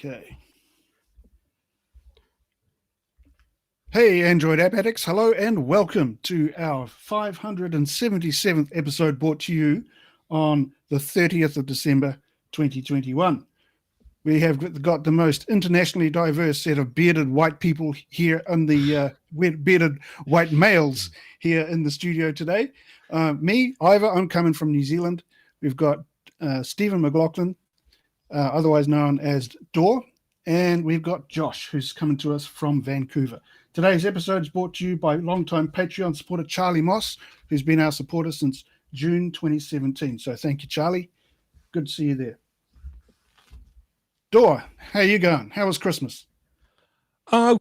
Okay. Hey, Android app addicts. Hello and welcome to our 577th episode, brought to you on the 30th of December, 2021. We have got the most internationally diverse set of bearded white people here in the bearded white males here in the studio today. Me, Ivor, I'm coming from New Zealand. We've got Stephen McLaughlin, otherwise known as Door, and we've got Josh, who's coming to us from Vancouver. Today's episode is brought to you by longtime Patreon supporter Charlie Moss, who's been our supporter since June 2017. So thank you, Charlie. Good to see you there. Door, how you going? How was Christmas?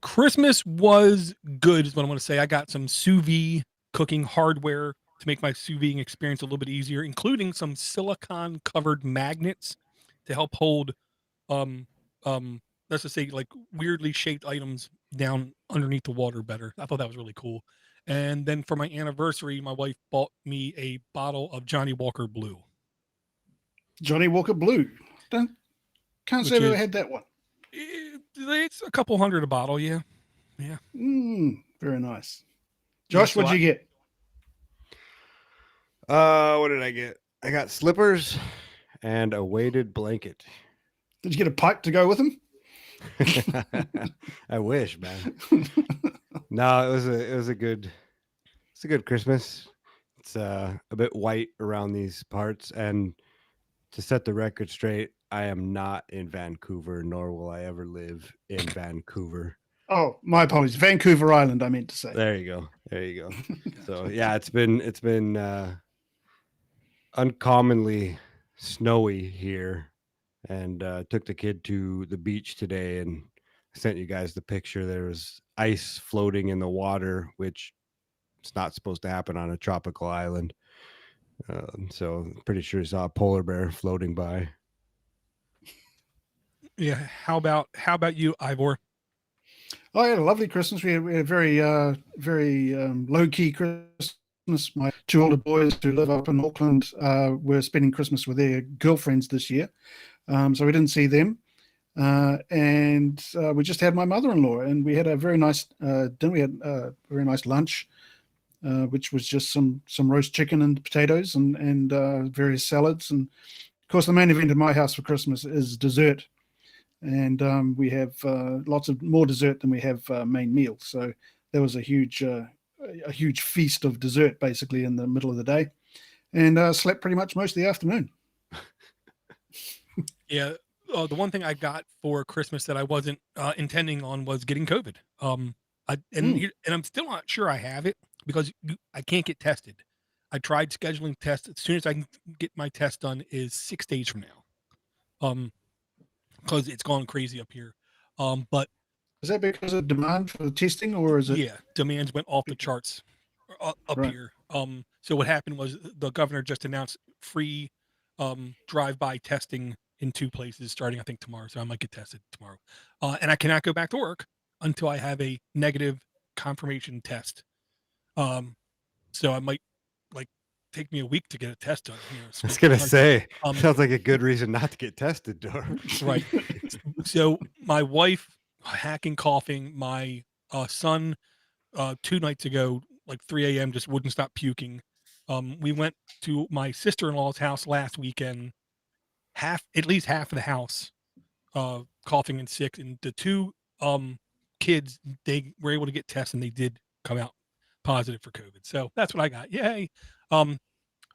Christmas was good is what I want to say. I got some sous vide cooking hardware to make my sous vide experience a little bit easier, including some silicone covered magnets to help hold let's just say like weirdly shaped items down underneath the water better. I thought that was really cool. And then for my anniversary, my wife bought me a bottle of Johnny Walker Blue. Johnny Walker Blue. Can't say I've ever had that one. It's a couple $100 a bottle, yeah. Yeah. Very nice. Josh, what'd you get? What did I get? I got slippers and a weighted blanket. Did you get a pipe to go with them? I wish, man. No, it was a good Christmas. It's a bit white around these parts, and to set the record straight, I am not in Vancouver, nor will I ever live in Vancouver. Oh, my apologies. Vancouver Island, I meant to say. There you go. So yeah, it's been uncommonly snowy here. And took the kid to the beach today, and I sent you guys the picture. There was ice floating in the water, which is not supposed to happen on a tropical island. So I'm pretty sure you saw a polar bear floating by. Yeah. How about you, Ivor? I had a lovely Christmas. We had a very low-key Christmas. My two older boys who live up in Auckland were spending Christmas with their girlfriends this year. So we didn't see them. And we just had my mother-in-law, and we had a very nice dinner. We had a very nice lunch, which was just some roast chicken and potatoes and various salads. And of course, the main event in my house for Christmas is dessert. And we have lots of more dessert than we have main meal. So there was a huge feast of dessert basically in the middle of the day, and slept pretty much most of the afternoon. Yeah, the one thing I got for Christmas that I wasn't intending on was getting COVID. And I'm still not sure I have it because I can't get tested. I tried scheduling tests. As soon as I can get my test done is 6 days from now. Because it's gone crazy up here. But is that because of demand for the testing, or is it? Yeah, demands went off the charts up right here. So what happened was the governor just announced free drive-by testing in 2 places starting I think tomorrow. So I might get tested tomorrow. And I cannot go back to work until I have a negative confirmation test. So I might take me a week to get a test done. I was gonna say, sounds like a good reason not to get tested, Dor. Right. So my wife hacking, coughing. My son 2 nights ago, like 3 a.m., just wouldn't stop puking. We went to my sister-in-law's house last weekend. At least half of the house coughing and sick, and the 2 kids, they were able to get tests and they did come out positive for COVID. So that's what I got. Yay. All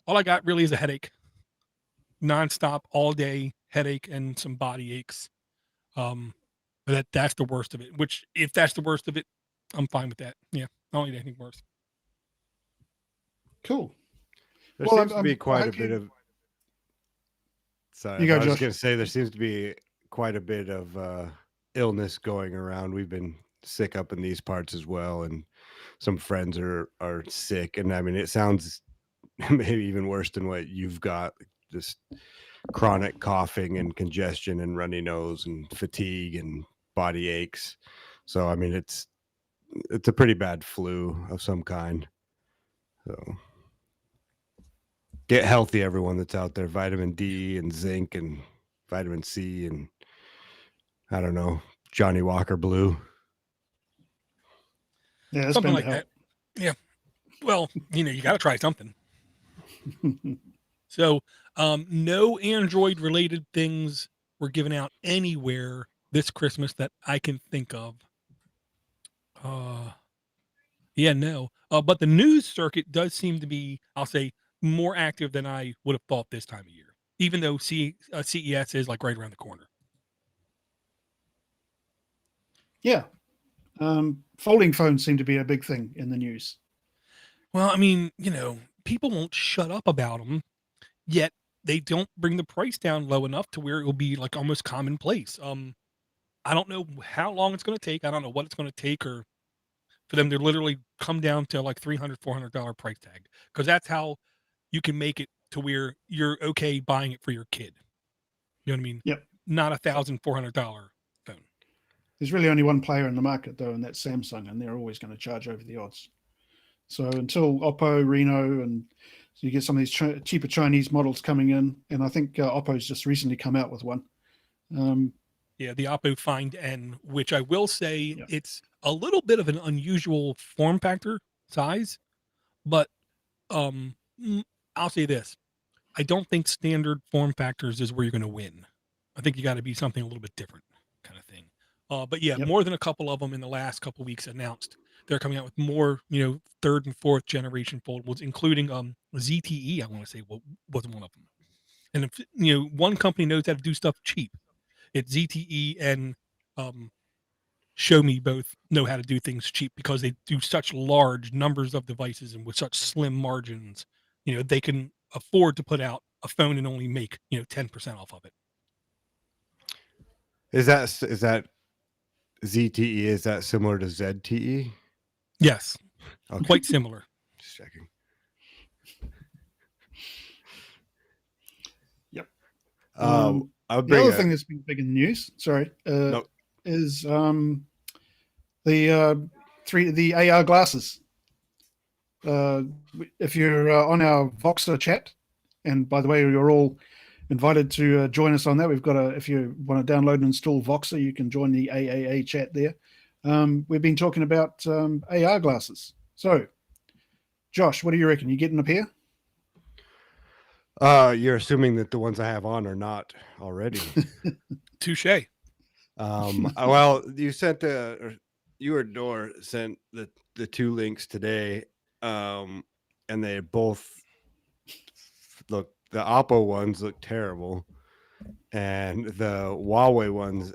I got really is a headache, nonstop all day headache and some body aches. But that's the worst of it, which if that's the worst of it, I'm fine with that. Yeah. I don't need anything worse. Cool. There seems to be quite a bit of. Sorry, I was just going to say there seems to be quite a bit of illness going around. We've been sick up in these parts as well, and some friends are sick. And I mean, it sounds maybe even worse than what you've got. Just chronic coughing and congestion and runny nose and fatigue and body aches. So I mean, it's a pretty bad flu of some kind. So get healthy, everyone that's out there. Vitamin D and zinc and vitamin C and I don't know, Johnny Walker Blue. Yeah, that's Something been like to that. Yeah. Well, you got to try something. So, no Android related things were given out anywhere this Christmas that I can think of. Yeah, no. But the news circuit does seem to be, I'll say, more active than I would have thought this time of year, even though CES is like right around the corner. Yeah. Folding phones seem to be a big thing in the news. Well, I mean, people won't shut up about them, yet they don't bring the price down low enough to where it will be like almost commonplace. I don't know how long it's going to take. I don't know what it's going to take, or for them to literally come down to like $300-$400 price tag, because that's how you can make it to where you're okay buying it for your kid. You know what I mean? Yep. Not $1,400 phone. There's really only one player in the market, though, and that's Samsung, and they're always going to charge over the odds. So until Oppo, Reno, and so you get some of these cheaper Chinese models coming in, and I think Oppo's just recently come out with one. Yeah, the Oppo Find N, which I will say it's a little bit of an unusual form factor size, but I'll say this. I don't think standard form factors is where you're going to win. I think you got to be something a little bit different kind of thing. But yeah, more than a couple of them in the last couple of weeks announced they're coming out with more, third and fourth generation foldables, including ZTE. I want to say was one of them. And if one company knows how to do stuff cheap, it's ZTE and Show Me both know how to do things cheap because they do such large numbers of devices and with such slim margins. They can afford to put out a phone and only make 10% off of it. Is that ZTE? Is that similar to ZTE? Yes, okay. Quite similar. Just checking. Yep. The other thing that's been big in the news, is the AR glasses. If you're on our Voxer chat, and by the way, you're all invited to join us on that. We've got if you want to download and install Voxer, you can join the AAA chat there. We've been talking about AR glasses. So, Josh, what do you reckon? You getting a pair? You're assuming that the ones I have on are not already. Touche. Well, you or Door sent the two links today, and they both look. The Oppo ones look terrible, and the Huawei ones,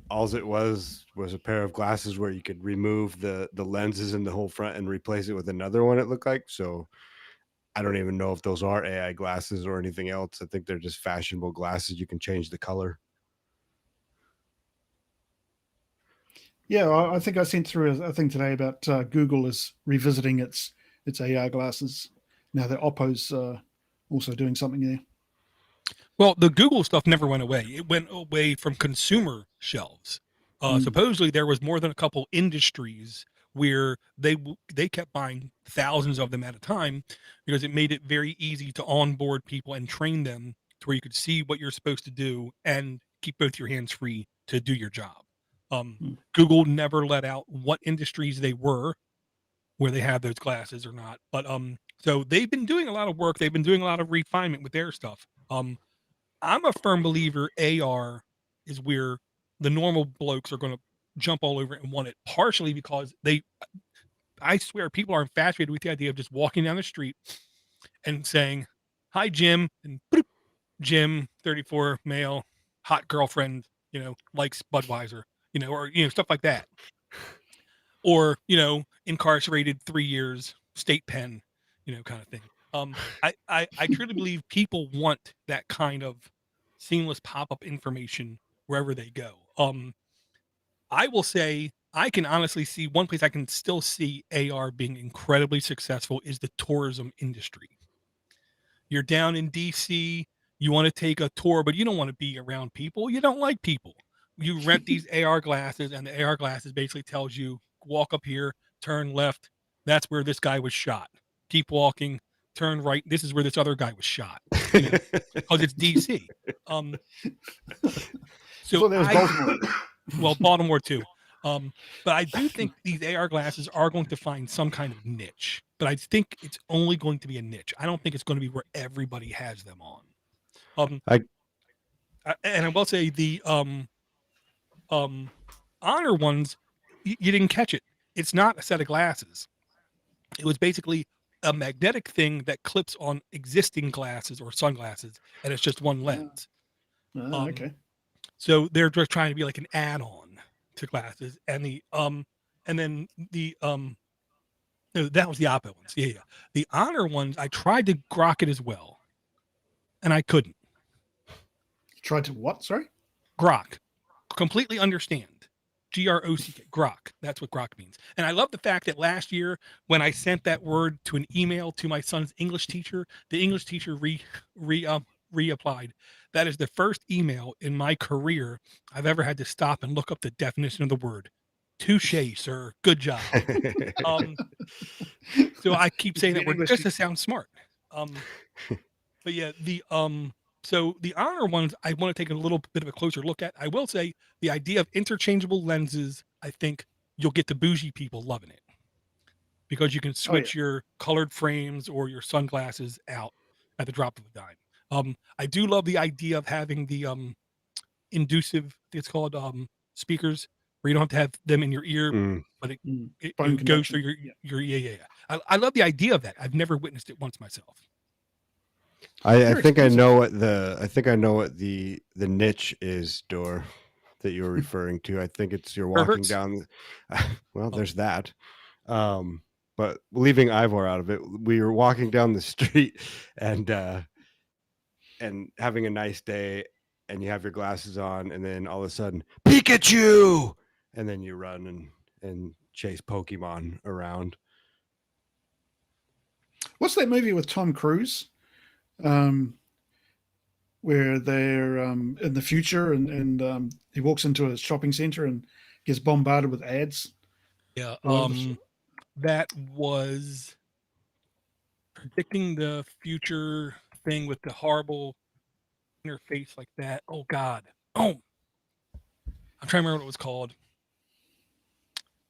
all it was a pair of glasses where you could remove the lenses in the whole front and replace it with another one. It looked like. So I don't even know if those are AI glasses or anything else. I think they're just fashionable glasses. You can change the color. Yeah, I think I sent through a thing today about Google is revisiting its AR glasses now that Oppo's also doing something there. Well, the Google stuff never went away. It went away from consumer shelves. Supposedly, there was more than a couple industries where they kept buying thousands of them at a time because it made it very easy to onboard people and train them to where you could see what you're supposed to do and keep both your hands free to do your job. Google never let out what industries they were, where they have those glasses or not. But so they've been doing a lot of work. They've been doing a lot of refinement with their stuff. I'm a firm believer AR is where the normal blokes are going to jump all over it and want it, partially because I swear people are infatuated with the idea of just walking down the street and saying, "Hi, Jim," and Jim, 34, male, hot girlfriend, likes Budweiser, or, stuff like that. Or, incarcerated 3 years, state pen, kind of thing. I truly believe people want that kind of seamless pop-up information wherever they go. I will say I can honestly see one place I can still see AR being incredibly successful is the tourism industry. You're down in DC, you want to take a tour, but you don't want to be around people. You don't like people. You rent these AR glasses, and the AR glasses basically tells you, walk up here, turn left. That's where this guy was shot. Keep walking, turn right. This is where this other guy was shot. Because it's DC. So there was Baltimore. Well, Baltimore too. But I do think these AR glasses are going to find some kind of niche. But I think it's only going to be a niche. I don't think it's going to be where everybody has them on. I And I will say the Honor ones, you didn't catch it. It's not a set of glasses. It was basically a magnetic thing that clips on existing glasses or sunglasses, and it's just one lens. Okay. So they're just trying to be like an add-on to glasses, and then the no, that was the Oppo ones. Yeah. The Honor ones, I tried to grok it as well, and I couldn't. Tried to what? Sorry? Grok. Completely understand. Grock. Grok. That's what grok means. And I love the fact that last year, when I sent that word to an email to my son's English teacher, the English teacher reapplied. That is the first email in my career I've ever had to stop and look up the definition of the word. Touche, sir. Good job. So I keep saying that word just to sound smart. But yeah, so the Honor ones, I want to take a little bit of a closer look at. I will say the idea of interchangeable lenses, I think you'll get the bougie people loving it because you can switch your colored frames or your sunglasses out at the drop of a dime. I do love the idea of having the inducive, it's called speakers, where you don't have to have them in your ear, but it goes through your yeah. I love the idea of that. I've never witnessed it once myself. I think I know what the niche is, Door, that you were referring to. I think it's you're walking down. Well, there's that. But leaving Ivor out of it, we were walking down the street and having a nice day, and you have your glasses on, and then all of a sudden, Pikachu, and then you run and chase Pokemon around. What's that movie with Tom Cruise? Where they're in the future and he walks into a shopping center and gets bombarded with ads. Yeah, that was predicting the future thing with the horrible interface like that. Oh God. Oh, I'm trying to remember what it was called.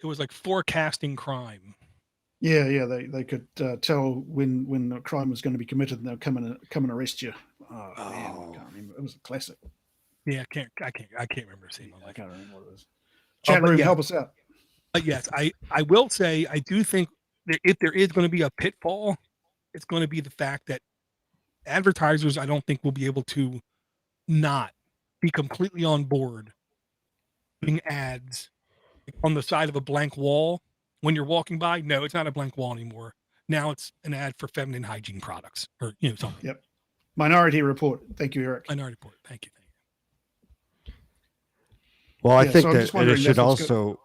It was like forecasting crime. Yeah, they could tell when a crime was going to be committed, and they'll come and arrest you. Man, I can't remember. It was a classic. Yeah, I can't remember seeing it. I can't remember what it was. Chat room, help us out. Yes, I will say I do think that if there is going to be a pitfall, it's going to be the fact that advertisers, I don't think, will be able to not be completely on board putting ads on the side of a blank wall when you're walking by. No, it's not a blank wall anymore. Now it's an ad for feminine hygiene products or something. Yep. Minority Report. Thank you, Eric. Minority Report. Thank you. Well, I think that it should also.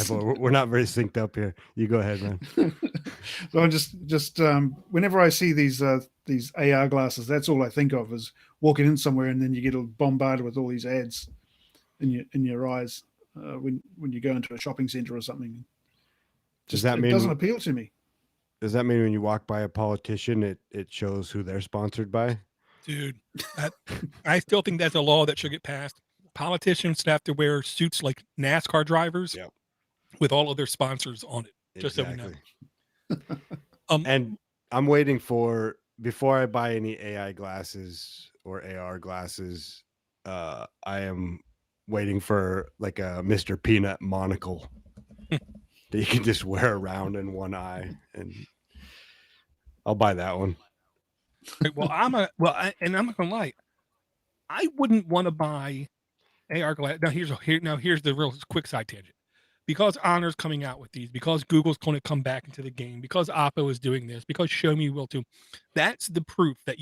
We're not very synced up here. You go ahead, man. So I'm just whenever I see these AR glasses, that's all I think of is walking in somewhere and then you get bombarded with all these ads in your eyes when you go into a shopping center or something. Does that mean it doesn't appeal to me? Does that mean when you walk by a politician, it shows who they're sponsored by? Dude, I still think that's a law that should get passed. Politicians have to wear suits like NASCAR drivers with all of their sponsors on it, just so we know. And I'm waiting before I buy any AI glasses or AR glasses, I am waiting for like a Mr. Peanut monocle that you can just wear around in one eye, and I'll buy that one. Well, I'm not gonna lie, I wouldn't want to buy AR glass. Now here's the real quick side tangent. Because Honor's coming out with these, because Google's going to come back into the game, because Oppo is doing this, because Xiaomi will too. That's the proof that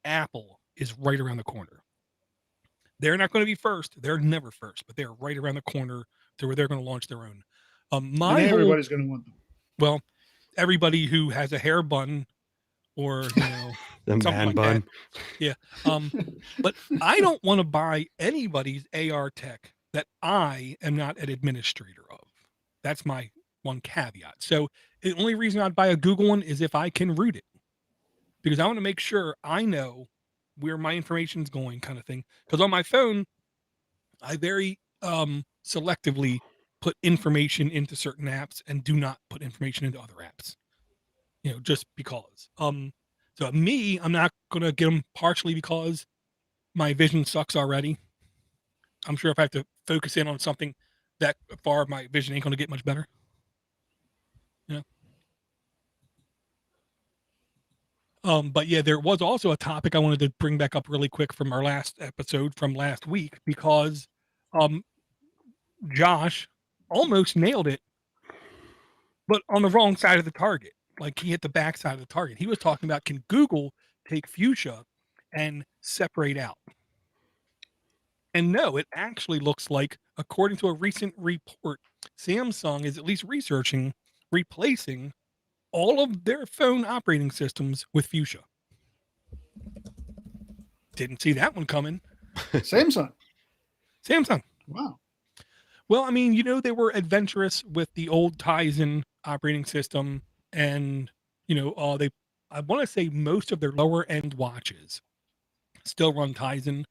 Apple is right around the corner. They're not going to be first. They're never first, but they're right around the corner to where they're going to launch their own. Everybody's going to want them. Well, everybody who has a hair bun or the man bun. That. Yeah. But I don't want to buy anybody's AR tech that I am not an administrator of. That's my one caveat. So the only reason I'd buy a Google one is if I can root it, because I want to make sure I know where my information is going, kind of thing. Because on my phone, I very selectively put information into certain apps and do not put information into other apps. Just because. So me, I'm not gonna get them partially because my vision sucks already. I'm sure if I have to focus in on something that far, my vision ain't gonna get much better. But yeah, there was also a topic I wanted to bring back up really quick from our last episode from last week because Josh almost nailed it, but on the wrong side of the target. Like he hit the back side of the target. He was talking about, can Google take fuchsia and separate out? And no, it actually looks like, according to a recent report, Samsung is at least researching replacing all of their phone operating systems with fuchsia. Didn't see that one coming. Samsung. Wow. Well, I mean, they were adventurous with the old Tizen operating system, and I want to say most of their lower end watches still run Tizen.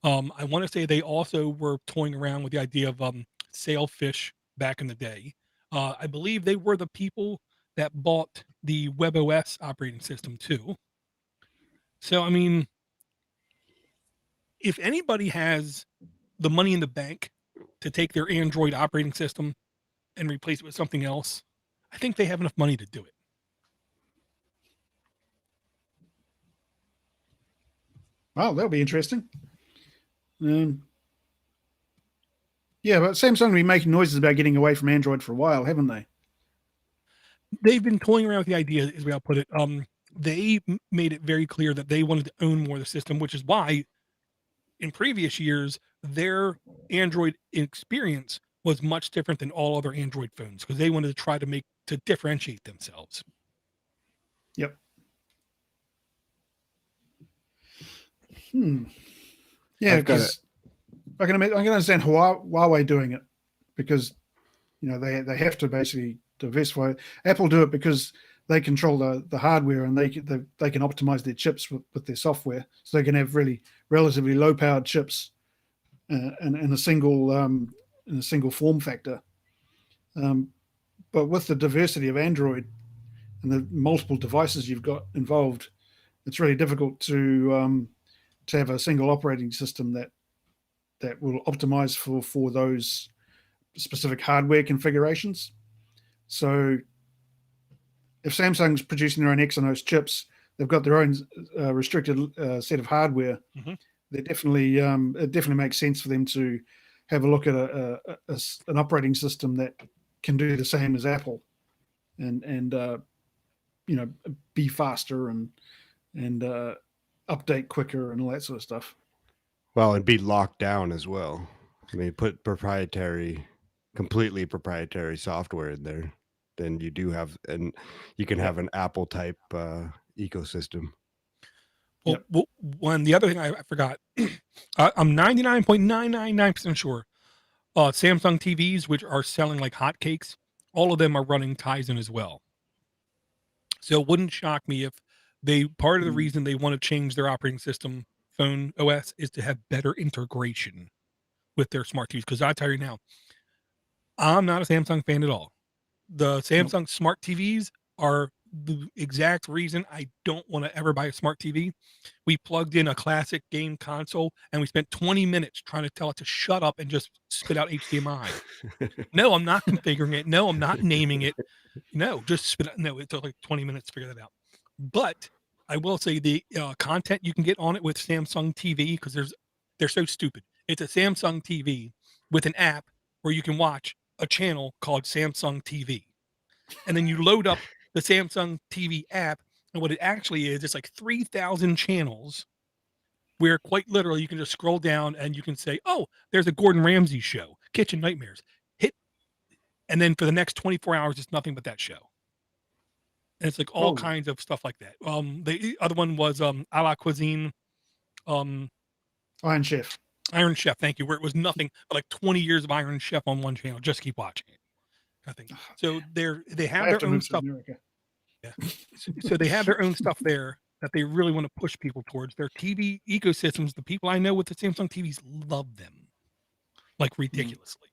I want to say they also were toying around with the idea of Sailfish back in the day. I believe they were the people that bought the WebOS operating system too. So, I mean, if anybody has the money in the bank to take their Android operating system and replace it with something else, I think they have enough money to do it. Wow, that'll be interesting. Yeah, but Samsung have been making noises about getting away from Android for a while, haven't they? They've been toying around with the idea, is the way I'll put it. They made it very clear that they wanted to own more of the system, which is why in previous years, their Android experience was much different than all other Android phones because they wanted to try to differentiate themselves. Yep. Yeah, because I can understand Huawei doing it because they have to basically diversify. Apple do it because they control the hardware and they can optimize their chips with their software, so they can have really relatively low powered chips in a single form factor. But with the diversity of Android and the multiple devices you've got involved, it's really difficult to have a single operating system that will optimize for those specific hardware configurations. So if Samsung's producing their own Exynos chips, they've got their own restricted set of hardware. Mm-hmm. They definitely it definitely makes sense for them to have a look at an operating system that can do the same as Apple, and be faster and update quicker and all that sort of stuff. Well, and be locked down as well. I mean, put completely proprietary software in there, then you do have, and you can have an Apple type ecosystem. Well, one the other thing I forgot, I'm 99.999% sure Samsung TVs, which are selling like hotcakes, all of them are running Tizen as well. So it wouldn't shock me if part of the reason they want to change their operating system, phone OS, is to have better integration with their smart TVs. Because I tell you now, I'm not a Samsung fan at all. The Samsung smart TVs are the exact reason I don't want to ever buy a smart TV. We plugged in a classic game console and we spent 20 minutes trying to tell it to shut up and just spit out HDMI. No, I'm not configuring it. No, I'm not naming it. No, just spit out. No, it took like 20 minutes to figure that out. But I will say the content you can get on it with Samsung TV, because they're so stupid. It's a Samsung TV with an app where you can watch a channel called Samsung TV. And then you load up the Samsung TV app, and what it actually is, it's like 3,000 channels where quite literally you can just scroll down and you can say, oh, there's a Gordon Ramsay show, Kitchen Nightmares. Hit, and then for the next 24 hours, it's nothing but that show. And it's like all kinds of stuff like that. The other one was A La Cuisine. Iron Chef. Iron Chef, thank you. Where it was nothing but like 20 years of Iron Chef on one channel. Just keep watching it. I think so. They have their own stuff. Yeah. So they have their own stuff there that they really want to push people towards. Their TV ecosystems, the people I know with the Samsung TVs love them. like ridiculously.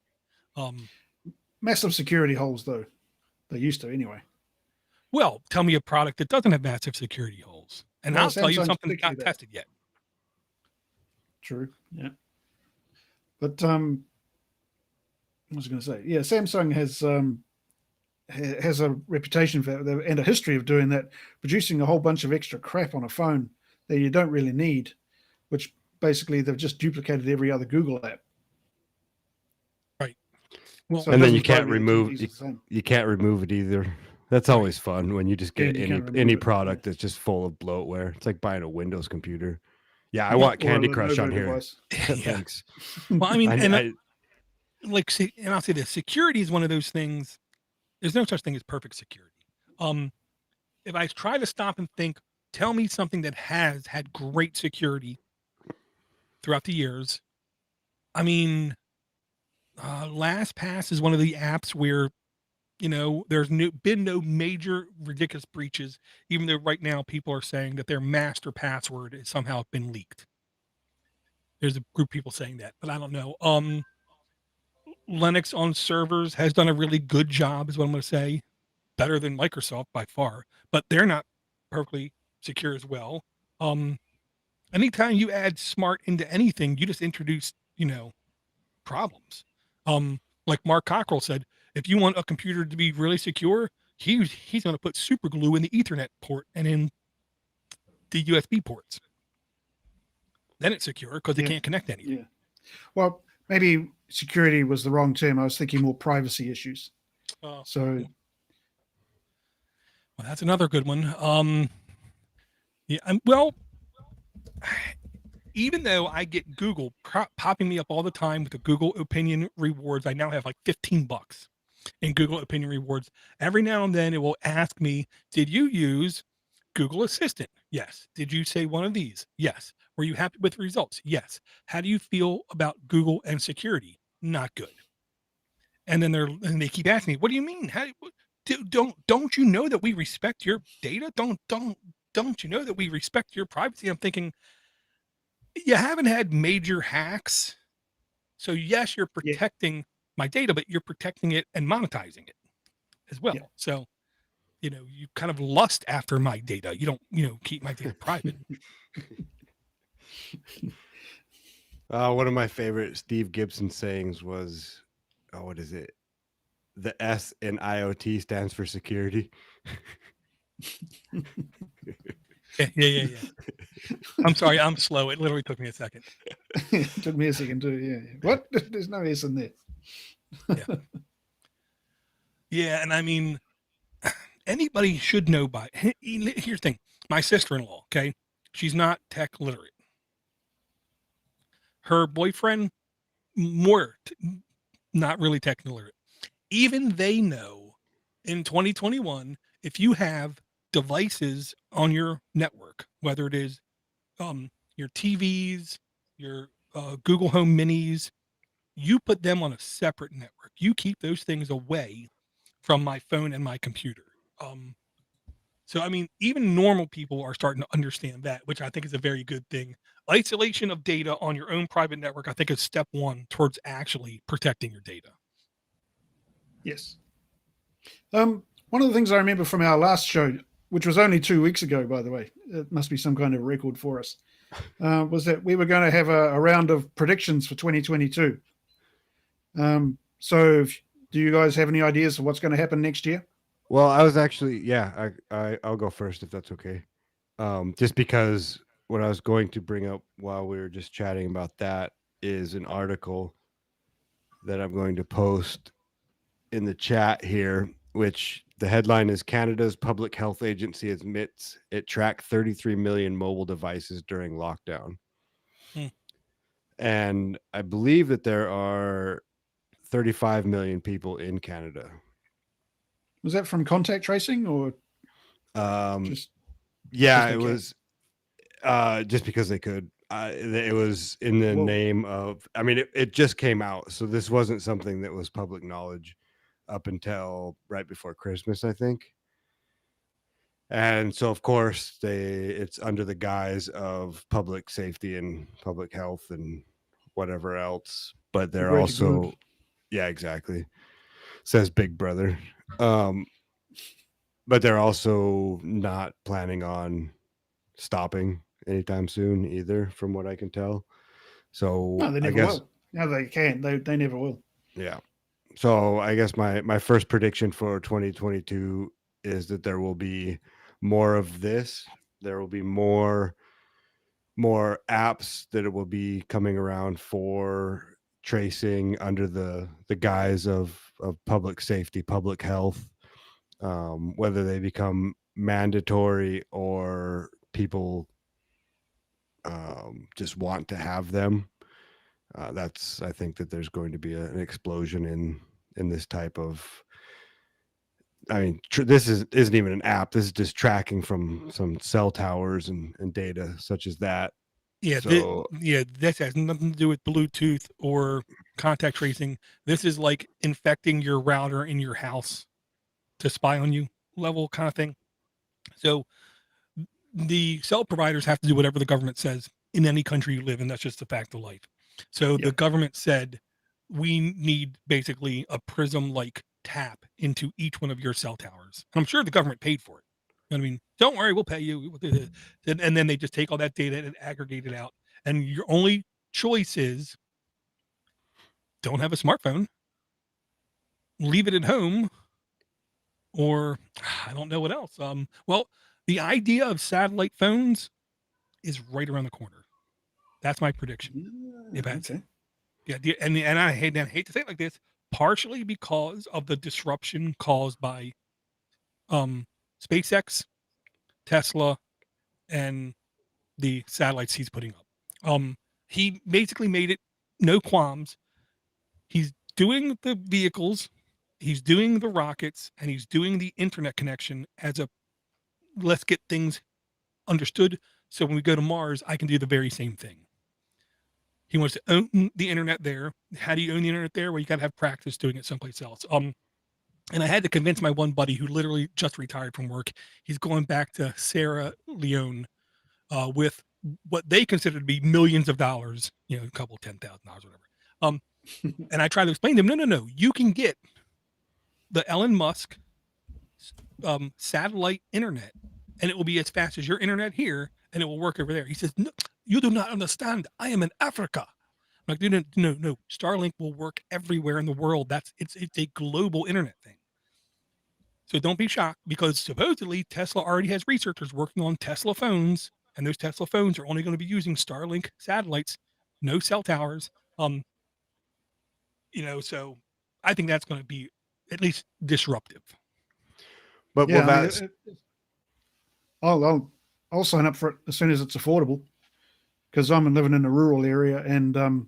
Massive security holes, though. They used to anyway. Well, tell me a product that doesn't have massive security holes, and Well, I'll tell you Samsung's something that's not particularly that. tested yet. True. Yeah. But what was I going to say? Yeah, Samsung has a reputation for and a history of doing that, producing a whole bunch of extra crap on a phone that you don't really need, which basically they've just duplicated every other Google app. Right. Well, So it And then doesn't you can't surprise me that remove TVs is the same. you can't remove it either. That's always fun when you just Yeah, get you can't remove any it, product that's just full of bloatware. It's like buying a Windows computer. Yeah, I Well, want Or a Candy Crush Lenovo on here. device. yeah. Thanks. Well, I mean, and I, like, see, and I'll say this: security is one of those things. There's no such thing as perfect security. If I try to stop and think, tell me something that has had great security throughout the years. I mean, LastPass is one of the apps where, there's been no major ridiculous breaches, even though right now people are saying that their master password has somehow been leaked. There's a group of people saying that, but I don't know. Linux on servers has done a really good job, is what I'm going to say. Better than Microsoft by far, but they're not perfectly secure as well. Anytime you add smart into anything, you just introduce, problems. Like Mark Cockrell said, if you want a computer to be really secure, he's going to put super glue in the Ethernet port and in the USB ports. Then it's secure because they can't connect anything. Yeah. Well, maybe security was the wrong term. I was thinking more privacy issues. So, well, that's another good one. Yeah. Well, even though I get Google popping me up all the time with the Google Opinion rewards, I now have like $15 in Google Opinion rewards. Every now and then it will ask me, did you use Google Assistant? Yes. Did you say one of these? Yes. Were you happy with the results? Yes. How do you feel about Google and security? Not good. And then they keep asking me, what do you mean? Don't you know that we respect your data? Don't you know that we respect your privacy? I'm thinking, you haven't had major hacks. So yes, you're protecting my data, but you're protecting it and monetizing it as well. Yeah. So, you kind of lust after my data. You don't, keep my data private. One of my favorite Steve Gibson sayings was, what is it? The S in IoT stands for security. Yeah. I'm sorry, I'm slow. It literally took me a second. It took me a second too. Yeah. What? There's no S in there. Yeah. Yeah, and I mean, anybody should know by. Here's the thing: my sister-in-law. Okay, she's not tech literate. Her boyfriend, not really tech literate. Even they know in 2021, if you have devices on your network, whether it is your TVs, your Google Home Minis, you put them on a separate network. You keep those things away from my phone and my computer. So, I mean, even normal people are starting to understand that, which I think is a very good thing. Isolation of data on your own private network, I think, is step one towards actually protecting your data. Yes. One of the things I remember from our last show, which was only 2 weeks ago, by the way, it must be some kind of record for us, was that we were going to have a round of predictions for 2022. So do you guys have any ideas of what's going to happen next year? Well, I was actually, I'll go first if that's okay. Just because what I was going to bring up while we were just chatting about that is an article that I'm going to post in the chat here, which the headline is Canada's Public Health Agency admits it tracked 33 million mobile devices during lockdown. And I believe that there are 35 million people in Canada. Was that from contact tracing or just? Yeah, it was just because they could. It was in the name of, I mean, it just came out. So this wasn't something that was public knowledge up until right before Christmas, I think. And so, of course, it's under the guise of public safety and public health and whatever else, but they're greater also good. yeah, exactly. Says Big Brother. But they're also not planning on stopping anytime soon either, from what I can tell. So No, they I never guess will. No, they can. They never will. yeah. So I guess my first prediction for 2022 is that there will be more of this. There will be more apps that it will be coming around for tracing under the guise of public safety, public health, whether they become mandatory or people just want to have them. That's I think that there's going to be an explosion in this type of. I mean, this isn't even an app. This is just tracking from some cell towers and data such as that. Yeah, So this has nothing to do with Bluetooth or contact tracing. This is like infecting your router in your house to spy on you level kind of thing. So the cell providers have to do whatever the government says in any country you live in. That's just the fact of life. So the Yep. government said we need basically a prism-like tap into each one of your cell towers. And I'm sure the government paid for it. I mean, don't worry, we'll pay you. And then they just take all that data and aggregate it out. And your only choice is don't have a smartphone, leave it at home, or I don't know what else. Well, the idea of satellite phones is right around the corner. That's my prediction. Okay. Yeah, and I hate to say it like this, partially because of the disruption caused by SpaceX, Tesla, and the satellites he's putting up. He basically made it no qualms. He's doing the vehicles, he's doing the rockets, and he's doing the internet connection as a let's get things understood. So when we go to Mars, I can do the very same thing. He wants to own the internet there. How do you own the internet there? Well, you got to have practice doing it someplace else. And I had to convince my one buddy who literally just retired from work. He's going back to Sierra Leone with what they consider to be millions of dollars, a couple $10,000, whatever. And I tried to explain to him, no, you can get the Elon Musk satellite internet, and it will be as fast as your internet here, and it will work over there. He says, no, you do not understand. I am in Africa. I'm like, no. Starlink will work everywhere in the world. It's a global internet thing. So don't be shocked, because supposedly Tesla already has researchers working on Tesla phones, and those Tesla phones are only going to be using Starlink satellites, no cell towers. So I think that's going to be at least disruptive. but Yeah, well, I mean, I'll sign up for it as soon as it's affordable, because I'm living in a rural area, and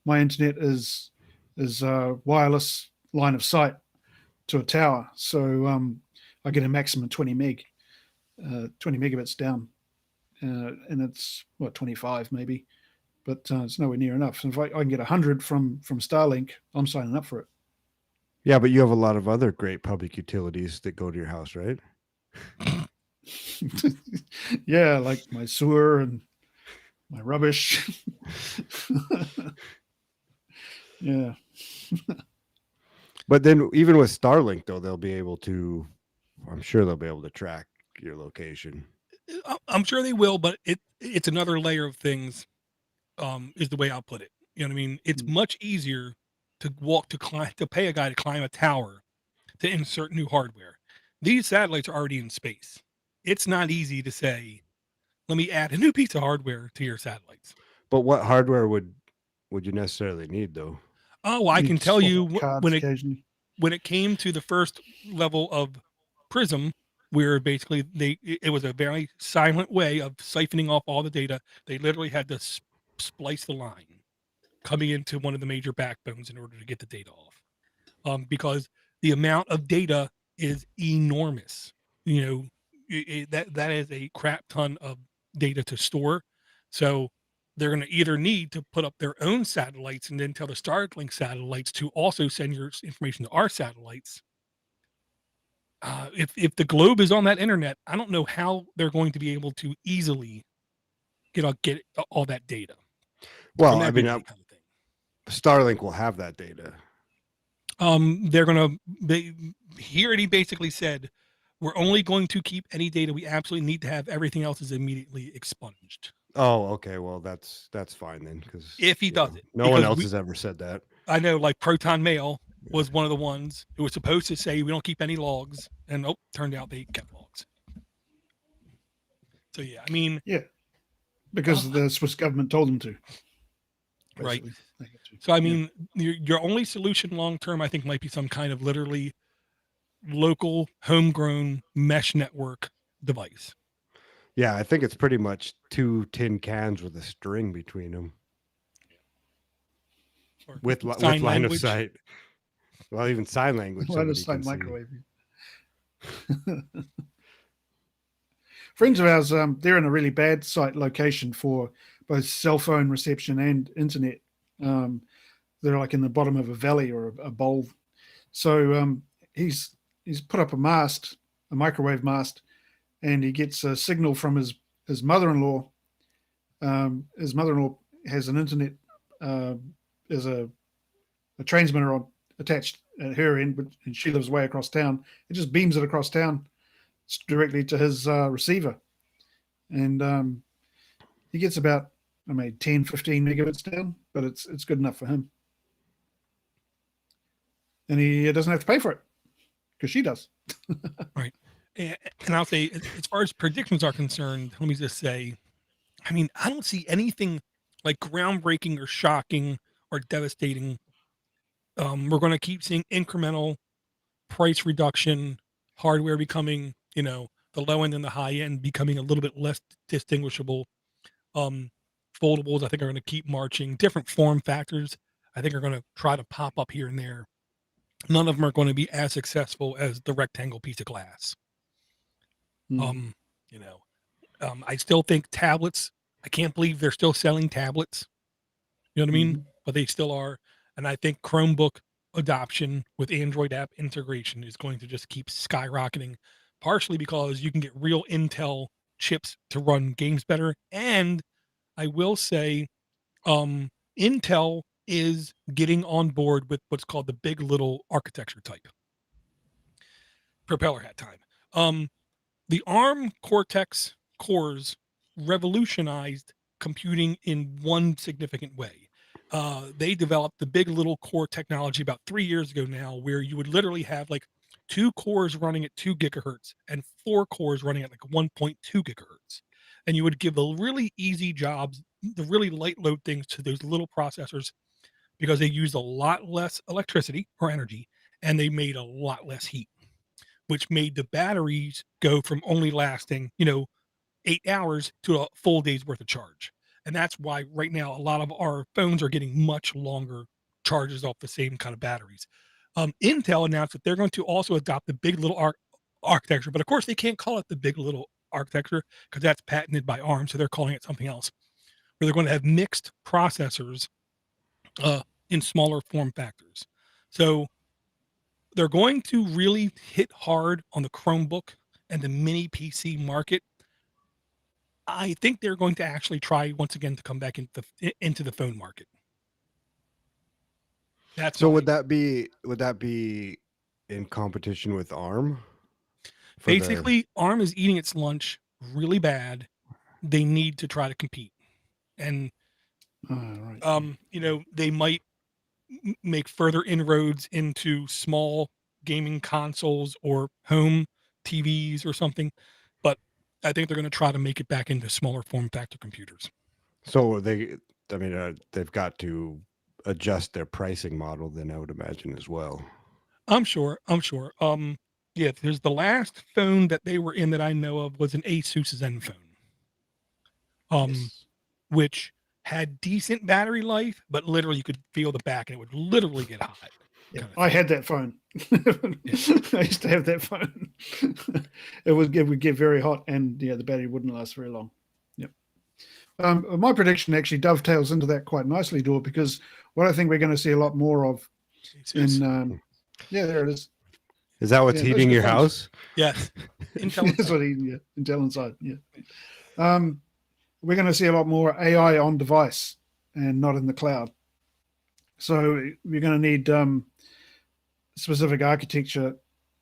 my internet is wireless line of sight to a tower, so I get a maximum 20 megabits down, and it's 25 maybe, but it's nowhere near enough. So if I can get 100 from Starlink, I'm signing up for it. yeah, but you have a lot of other great public utilities that go to your house, right? Yeah, like my sewer and my rubbish. Yeah. But then even with Starlink, though, I'm sure they'll be able to track your location. I'm sure they will, but it's another layer of things, is the way I'll put it. You know what I mean? It's much easier to pay a guy to climb a tower to insert new hardware. These satellites are already in space. It's not easy to say, let me add a new piece of hardware to your satellites. But what hardware would you necessarily need, though? Oh, well, I can tell you when it it came to the first level of Prism, where basically it was a very silent way of siphoning off all the data. They literally had to splice the line coming into one of the major backbones in order to get the data off, because the amount of data is enormous. That is a crap ton of data to store. So they're going to either need to put up their own satellites and then tell the Starlink satellites to also send your information to our satellites. If the globe is on that internet, I don't know how they're going to be able to easily get all that data. Well, I mean, Starlink will have that data. He already basically said, we're only going to keep any data we absolutely need to have. Everything else is immediately expunged. Oh, okay. Well, that's fine then, because If he does it, no one else has ever said that. I know, like Proton Mail was one of the ones who was supposed to say we don't keep any logs, and turned out they kept logs. So yeah, I mean, because the Swiss government told them to. Right. Basically. So I mean, your only solution long term, I think, might be some kind of literally local homegrown mesh network device. Yeah, I think it's pretty much 2 tin cans with a string between them. With line of sight. Well, even sign language. Line of sight microwave. Friends of ours, they're in a really bad site location for both cell phone reception and internet. They're like in the bottom of a valley or a bowl. So he's put up a microwave mast, and he gets a signal from his mother-in-law. His mother-in-law has an internet, there's a transmitter attached at her end, and she lives way across town. It just beams it across town directly to his receiver. And he gets about, 10, 15 megabits down, but it's good enough for him. And he doesn't have to pay for it because she does. Right. And I'll say, as far as predictions are concerned, let me just say, I mean, I don't see anything like groundbreaking or shocking or devastating. We're going to keep seeing incremental price reduction, hardware becoming, the low end and the high end becoming a little bit less distinguishable. Foldables, I think, are going to keep marching. Different form factors, I think, are going to try to pop up here and there. None of them are going to be as successful as the rectangle piece of glass. I still think tablets, I can't believe they're still selling tablets. You know what I mean? But they still are. And I think Chromebook adoption with Android app integration is going to just keep skyrocketing, partially because you can get real Intel chips to run games better. And I will say, Intel is getting on board with what's called the big little architecture type. Propeller hat time. The ARM Cortex cores revolutionized computing in one significant way. They developed the big little core technology about 3 years ago now, where you would literally have like 2 cores running at 2 gigahertz and 4 cores running at like 1.2 gigahertz. And you would give the really easy jobs, the really light load things to those little processors, because they used a lot less electricity or energy, and they made a lot less heat, which made the batteries go from only lasting, 8 hours to a full day's worth of charge. And that's why right now a lot of our phones are getting much longer charges off the same kind of batteries. Intel announced that they're going to also adopt the big little architecture, but of course they can't call it the big little architecture because that's patented by ARM, so they're calling it something else, where they're going to have mixed processors in smaller form factors. So they're going to really hit hard on the Chromebook and the mini PC market. I think they're going to actually try once again to come back into the phone market. That's so. Would that be in competition with ARM? Basically, ARM is eating its lunch really bad. They need to try to compete, and they might make further inroads into small gaming consoles or home TVs or something, but I think they're going to try to make it back into smaller form factor computers. So they've got to adjust their pricing model then, I would imagine, as well. I'm sure. Yeah, there's the last phone that they were in that I know of was an Asus Zenfone, which had decent battery life, but literally you could feel the back and it would literally get hot. Yeah, I had that phone. I used to have that phone. It would get very hot, and the battery wouldn't last very long. Yep. My prediction actually dovetails into that quite nicely, Dor, because what I think we're going to see a lot more of there it is. Is that what's heating your house? Yes. That's what Intel inside. Yeah. We're going to see a lot more AI on device and not in the cloud. So you're going to need specific architecture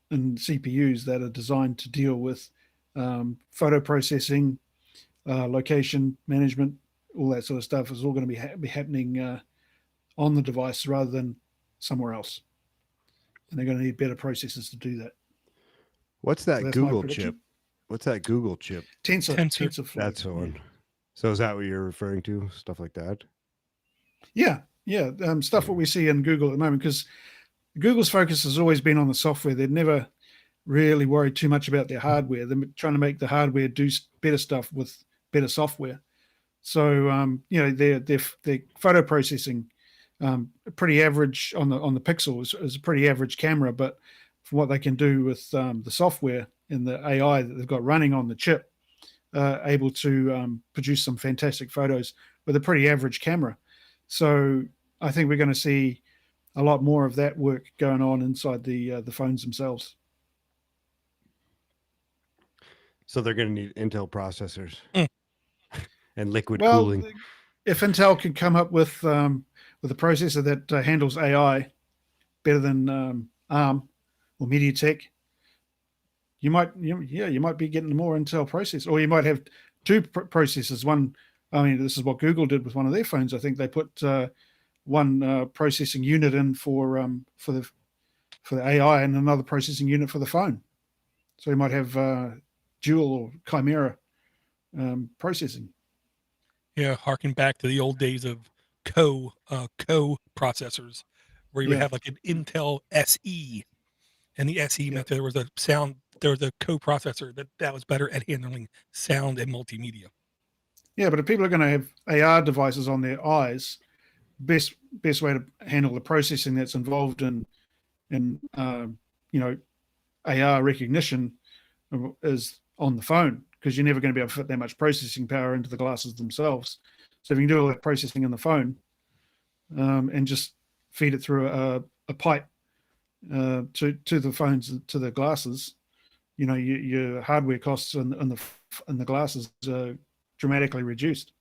and CPUs that are designed to deal with photo processing, location management, all that sort of stuff is all going to be happening on the device rather than somewhere else. And they're going to need better processors to do that. What's So that that's my Google prediction. chip? What's that Google chip? Tensor. TensorFlow. That's the one. So is that what you're referring to? Stuff like that? Yeah. Stuff what we see in Google at the moment, because Google's focus has always been on the software. They've never really worried too much about their hardware. They're trying to make the hardware do better stuff with better software. So their photo processing, pretty average on the Pixel is a pretty average camera, but for what they can do with the software and the AI that they've got running on the chip, able to produce some fantastic photos with a pretty average camera. So I think we're going to see a lot more of that work going on inside the phones themselves. So they're going to need Intel processors and liquid Well, cooling. if Intel can come up with a processor that handles AI better than ARM or MediaTek, you might be getting more Intel processors, or you might have two processors. One, I mean, this is what Google did with one of their phones. I think they put one processing unit in for the AI and another processing unit for the phone. So you might have dual or chimera processing. Yeah, harking back to the old days of co processors, where you would have like an Intel SE, and the SE meant there was a co-processor that was better at handling sound and multimedia. Yeah, but if people are going to have AR devices on their eyes, best way to handle the processing that's involved in AR recognition is on the phone, because you're never going to be able to fit that much processing power into the glasses themselves. So if you can do all that processing in the phone and just feed it through a pipe to the phones, to the glasses, your hardware costs in the glasses are dramatically reduced.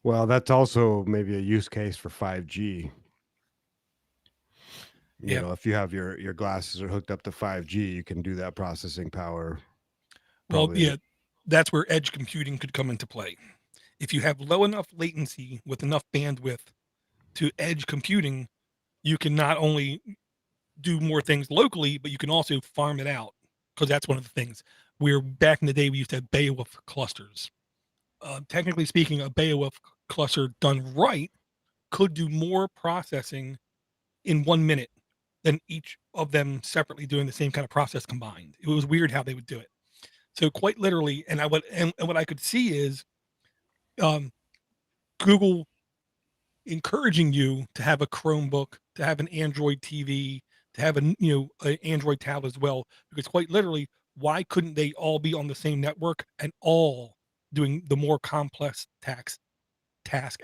Well, that's also maybe a use case for 5G. You know, if you have your glasses are hooked up to 5G, you can do that processing power. Well, yeah, that's where edge computing could come into play. If you have low enough latency with enough bandwidth to edge computing, you can not only do more things locally, but you can also farm it out, because that's one of the things. Where back in the day, we used to have Beowulf clusters. Technically speaking, a Beowulf cluster done right could do more processing in 1 minute than each of them separately doing the same kind of process combined. It was weird how they would do it. So quite literally, and what I could see is Google encouraging you to have a Chromebook, to have an Android TV, to have an Android tablet as well, because quite literally, why couldn't they all be on the same network and all doing the more complex task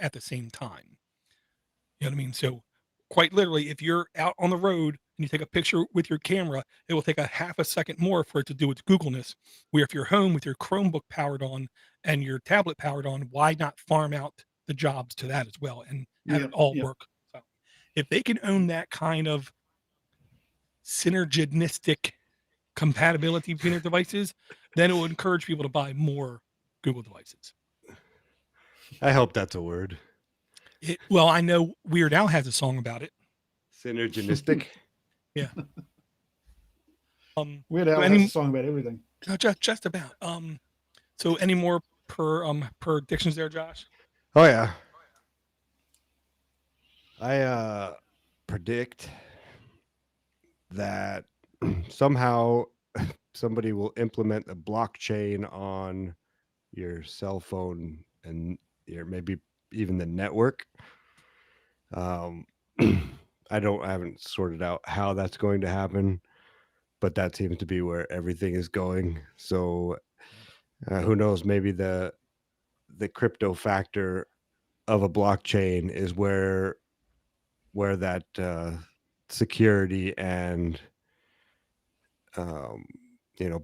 at the same time? You know what I mean? So quite literally, if you're out on the road and you take a picture with your camera, it will take a half a second more for it to do its Googleness. Where if you're home with your Chromebook powered on and your tablet powered on, why not farm out the jobs to that as well and have it all work? So if they can own that kind of synergistic compatibility between their devices, then it will encourage people to buy more Google devices. I hope that's a word. Well, I know Weird Al has a song about it. Synergistic. Yeah. Weird Al has a song about everything. Just about. So any more predictions there, Josh? Oh yeah. I predict that somehow somebody will implement a blockchain on your cell phone and maybe even the network. I haven't sorted out how that's going to happen, but that seems to be where everything is going. So who knows, maybe the crypto factor of a blockchain is where that security and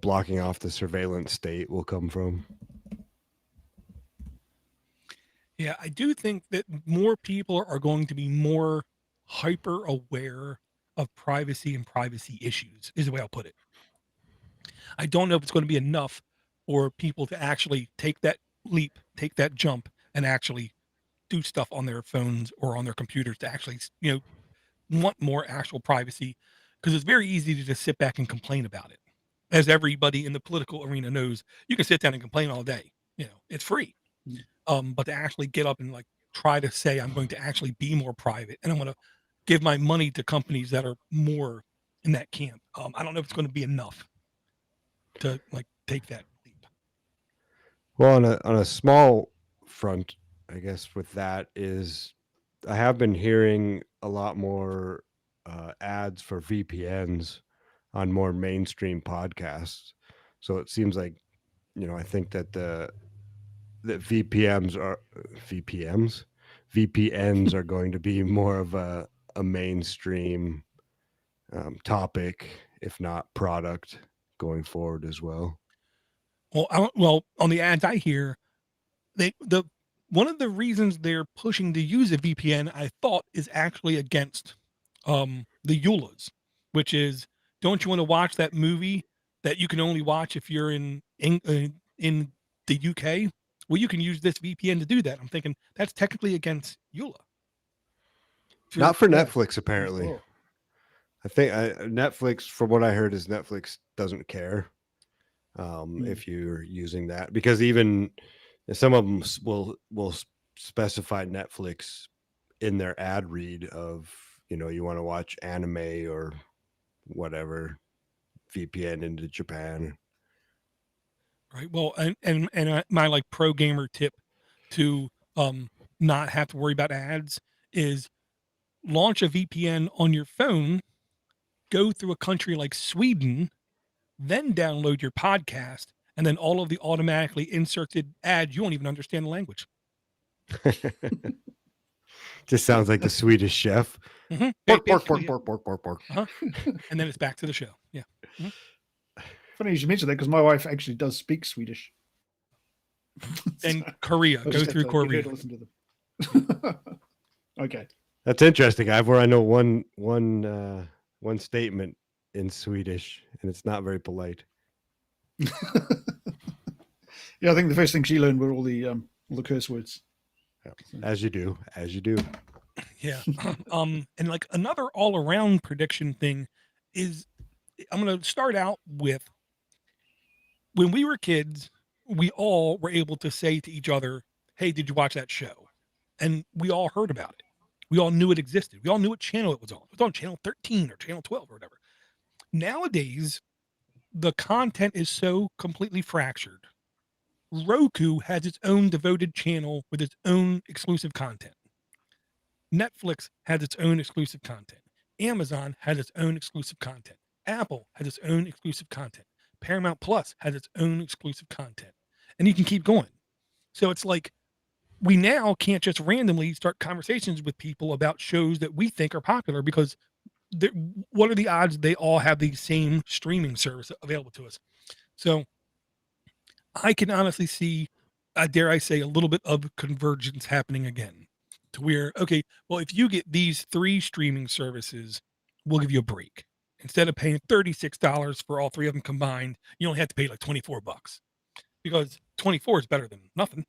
blocking off the surveillance state will come from. Yeah, I do think that more people are going to be more hyper aware of privacy and privacy issues, is the way I'll put it. I don't know if it's going to be enough for people to actually take that leap, take that jump, and actually do stuff on their phones or on their computers to actually, want more actual privacy. Because it's very easy to just sit back and complain about it. As everybody in the political arena knows, you can sit down and complain all day. It's free. But to actually get up and like try to say, I'm going to actually be more private and I'm going to give my money to companies that are more in that camp. I don't know if it's going to be enough to like take that leap. Well, on a small front, I guess with that is I have been hearing a lot more ads for VPNs on more mainstream podcasts. So it seems like, I think that that VPNs are going to be more of a mainstream topic, if not product, going forward as well. Well, on the ads I hear, one of the reasons they're pushing to use a VPN, I thought, is actually against the EULAs, which is, don't you want to watch that movie that you can only watch if you're in the UK? Well, you can use this VPN to do that. I'm thinking that's technically against EULA. Not for Netflix, apparently. I think Netflix, from what I heard, is Netflix doesn't care if you're using that, because even some of them will specify Netflix in their ad read of, you want to watch anime or whatever, VPN into Japan. Right. Well, and my like pro gamer tip to not have to worry about ads is launch a VPN on your phone, go through a country like Sweden, then download your podcast, and then all of the automatically inserted ads, you won't even understand the language. Just sounds like the Swedish chef. Mm-hmm. Pork, pork, pork, pork, pork, pork, pork. Uh-huh. And then it's back to the show. Yeah. Mm-hmm. Funny you should mention that, because my wife actually does speak Swedish. And Korea. Go through Korea. Listen to them. Okay. That's interesting. I know one statement in Swedish, and it's not very polite. Yeah, I think the first thing she learned were all the curse words. As you do. Yeah. And like another all around prediction thing is, I'm going to start out with, when we were kids, we all were able to say to each other, hey, did you watch that show? And we all heard about it. We all knew it existed. We all knew what channel it was on. It was on channel 13 or channel 12 or whatever. Nowadays, the content is so completely fractured. Roku has its own devoted channel with its own exclusive content. Netflix has its own exclusive content. Amazon has its own exclusive content. Apple has its own exclusive content. Paramount Plus has its own exclusive content. And you can keep going. So it's like, we now can't just randomly start conversations with people about shows that we think are popular, because what are the odds they all have the same streaming service available to us? So I can honestly see, dare I say, a little bit of convergence happening again, to where, okay, well, if you get these 3 streaming services, we'll give you a break. Instead of paying $36 for all 3 of them combined, you only have to pay like $24, because 24 is better than nothing.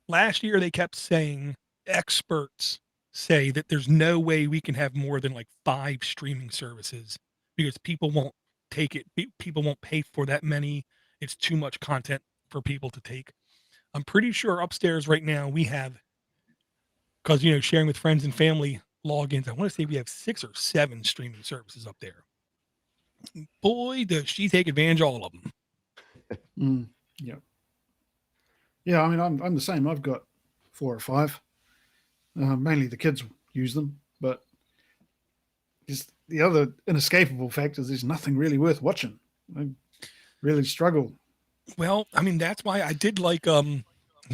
Last year, they kept saying, experts say that there's no way we can have more than like 5 streaming services, because people won't take it. People won't pay for that many. It's too much content for people to take. I'm pretty sure upstairs right now we have, because, sharing with friends and family logins, I want to say we have 6 or 7 streaming services up there. Boy, does she take advantage of all of them. Yeah. Yeah, I mean, I'm the same. I've got 4 or 5. Mainly the kids use them, but just the other inescapable fact is there's nothing really worth watching. I really struggle. Well, I mean, that's why I did like, I want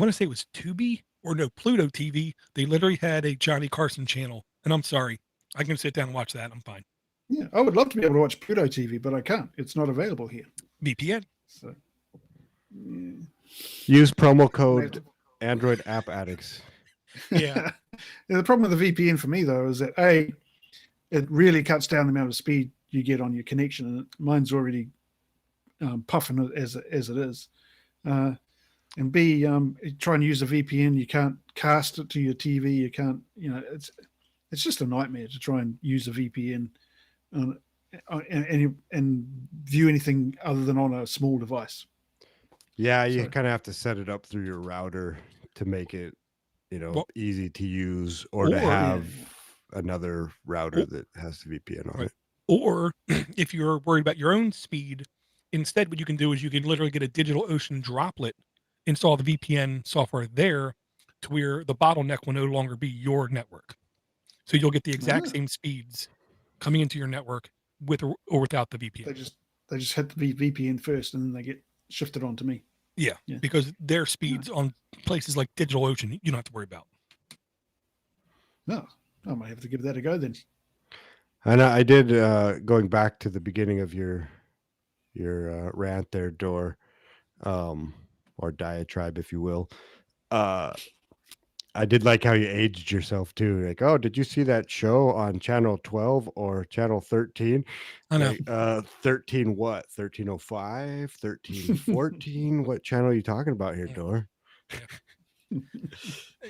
to say it was Tubi or no, Pluto TV. They literally had a Johnny Carson channel, and I'm sorry, I can sit down and watch that. I'm fine. Yeah, I would love to be able to watch Pluto TV, but I can't. It's not available here. VPN. So, yeah. Use promo code Android App Addicts. Yeah. The problem with the VPN for me though is that it really cuts down the amount of speed you get on your connection, and mine's already puffing it as it is. And B, try and use a VPN, you can't cast it to your TV. You can't, it's just a nightmare to try and use a VPN and view anything other than on a small device. Yeah, you kind of have to set it up through your router to make it, easy to use, or to have another router that has the VPN on it. Or if you're worried about your own speed, instead what you can do is you can literally get a DigitalOcean droplet, install the VPN software there to where the bottleneck will no longer be your network. So you'll get the exact same speeds coming into your network with or without the VPN. They just hit the VPN first, and then they get shifted onto me. Yeah, because their speeds on places like DigitalOcean, you don't have to worry about. No, I might have to give that a go then. And I did, going back to the beginning of your rant there, Door, or diatribe, if you will. I did like how you aged yourself too. Like, oh, did you see that show on channel 12 or channel 13? I know. Like, 13 what? 1305, 1314? What channel are you talking about here, Door?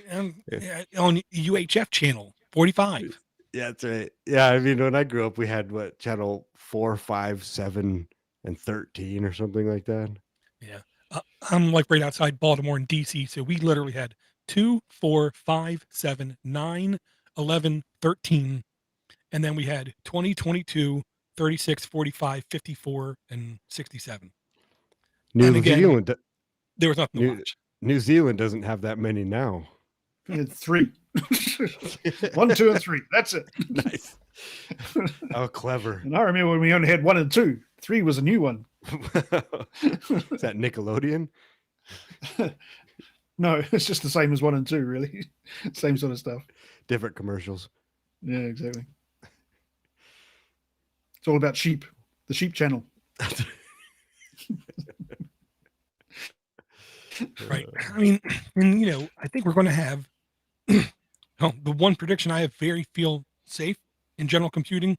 On UHF channel 45. Yeah, that's right. Yeah, I mean, when I grew up, we had channel 4, 5, 7, and 13 or something like that. Yeah. I'm like right outside Baltimore and DC, so we literally had 2, 4, 5, 7, 9, 11, 13, and then we had 20, 22, 36, 45, 54, and 67. New Zealand, there was nothing to watch. New Zealand doesn't have that many now. We had 3. 1, 2, and 3. That's it. Nice. Oh, clever. And I remember when we only had 1 and 2. 3 was a new one. Is that Nickelodeon? No, it's just the same as 1 and 2, really. Same sort of stuff. Different commercials. Yeah, exactly. It's all about sheep. The sheep channel. Right. I mean, and, I think we're going to have the one prediction I have feel safe in general computing.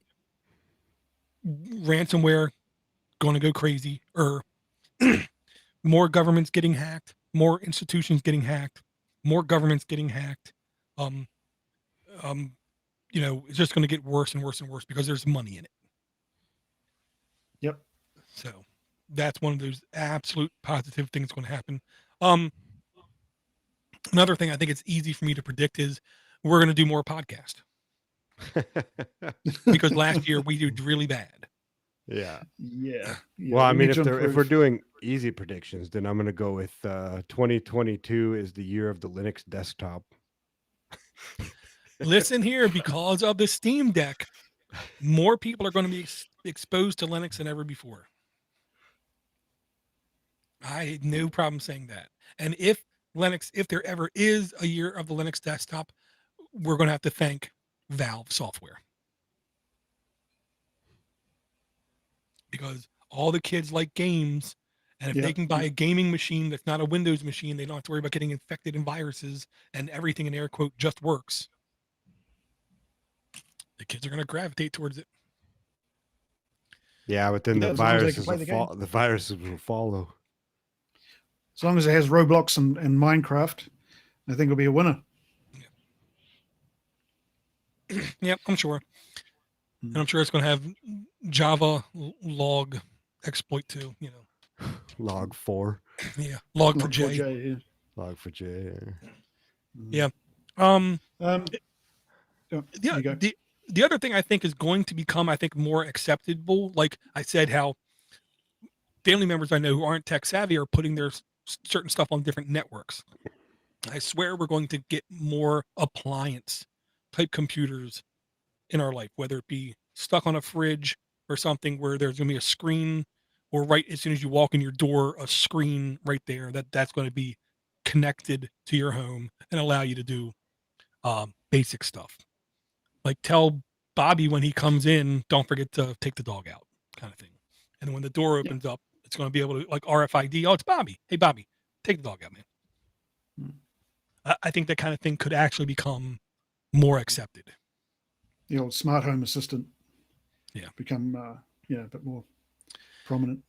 Ransomware going to go crazy, or more governments getting hacked, more institutions getting hacked, more governments getting hacked. It's just going to get worse and worse and worse because there's money in it. Yep. So that's one of those absolute positive things going to happen. Another thing I think it's easy for me to predict is we're going to do more podcast because last year we did really bad. Yeah. Well, I mean, if we're doing easy predictions, then I'm going to go with 2022 is the year of the Linux desktop. Listen here, because of the Steam Deck, more people are going to be exposed to Linux than ever before. I had no problem saying that. And if there ever is a year of the Linux desktop, we're going to have to thank Valve software. Because all the kids like games, and if they can buy a gaming machine that's not a Windows machine, they don't have to worry about getting infected in viruses, and everything in air quote just works. The kids are going to gravitate towards it. Yeah, but then the viruses will follow. As long as it has Roblox and Minecraft, I think it'll be a winner. Yeah, I'm sure. And I'm sure it's going to have Java log exploit too, Log 4. Yeah, log4j. Log4j. Yeah. The other thing I think is going to become, more acceptable, like I said, how family members I know who aren't tech savvy are putting their certain stuff on different networks. I swear we're going to get more appliance type computers in our life, whether it be stuck on a fridge or something where there's going to be a screen, or right as soon as you walk in your door, a screen right there that's going to be connected to your home and allow you to do basic stuff. Like tell Bobby when he comes in, don't forget to take the dog out, kind of thing. And when the door opens up, it's going to be able to like RFID. Oh, it's Bobby. Hey, Bobby, take the dog out, man. I think that kind of thing could actually become more accepted. The old smart home assistant. Yeah. Become a bit more prominent.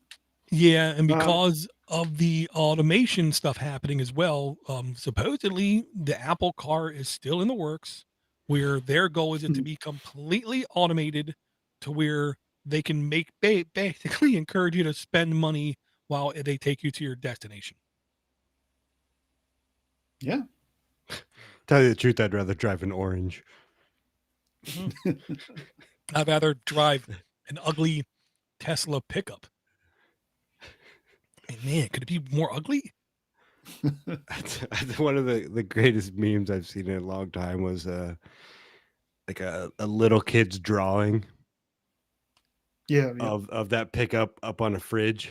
Yeah, and because of the automation stuff happening as well, supposedly the Apple Car is still in the works, where their goal is it to be completely automated, to where they can make basically encourage you to spend money while they take you to your destination. Yeah. Tell you the truth, I'd rather drive an orange. I'd rather drive an ugly Tesla pickup. And man, could it be more ugly? One of the greatest memes I've seen in a long time was like a little kid's drawing Yeah. of that pickup up on a fridge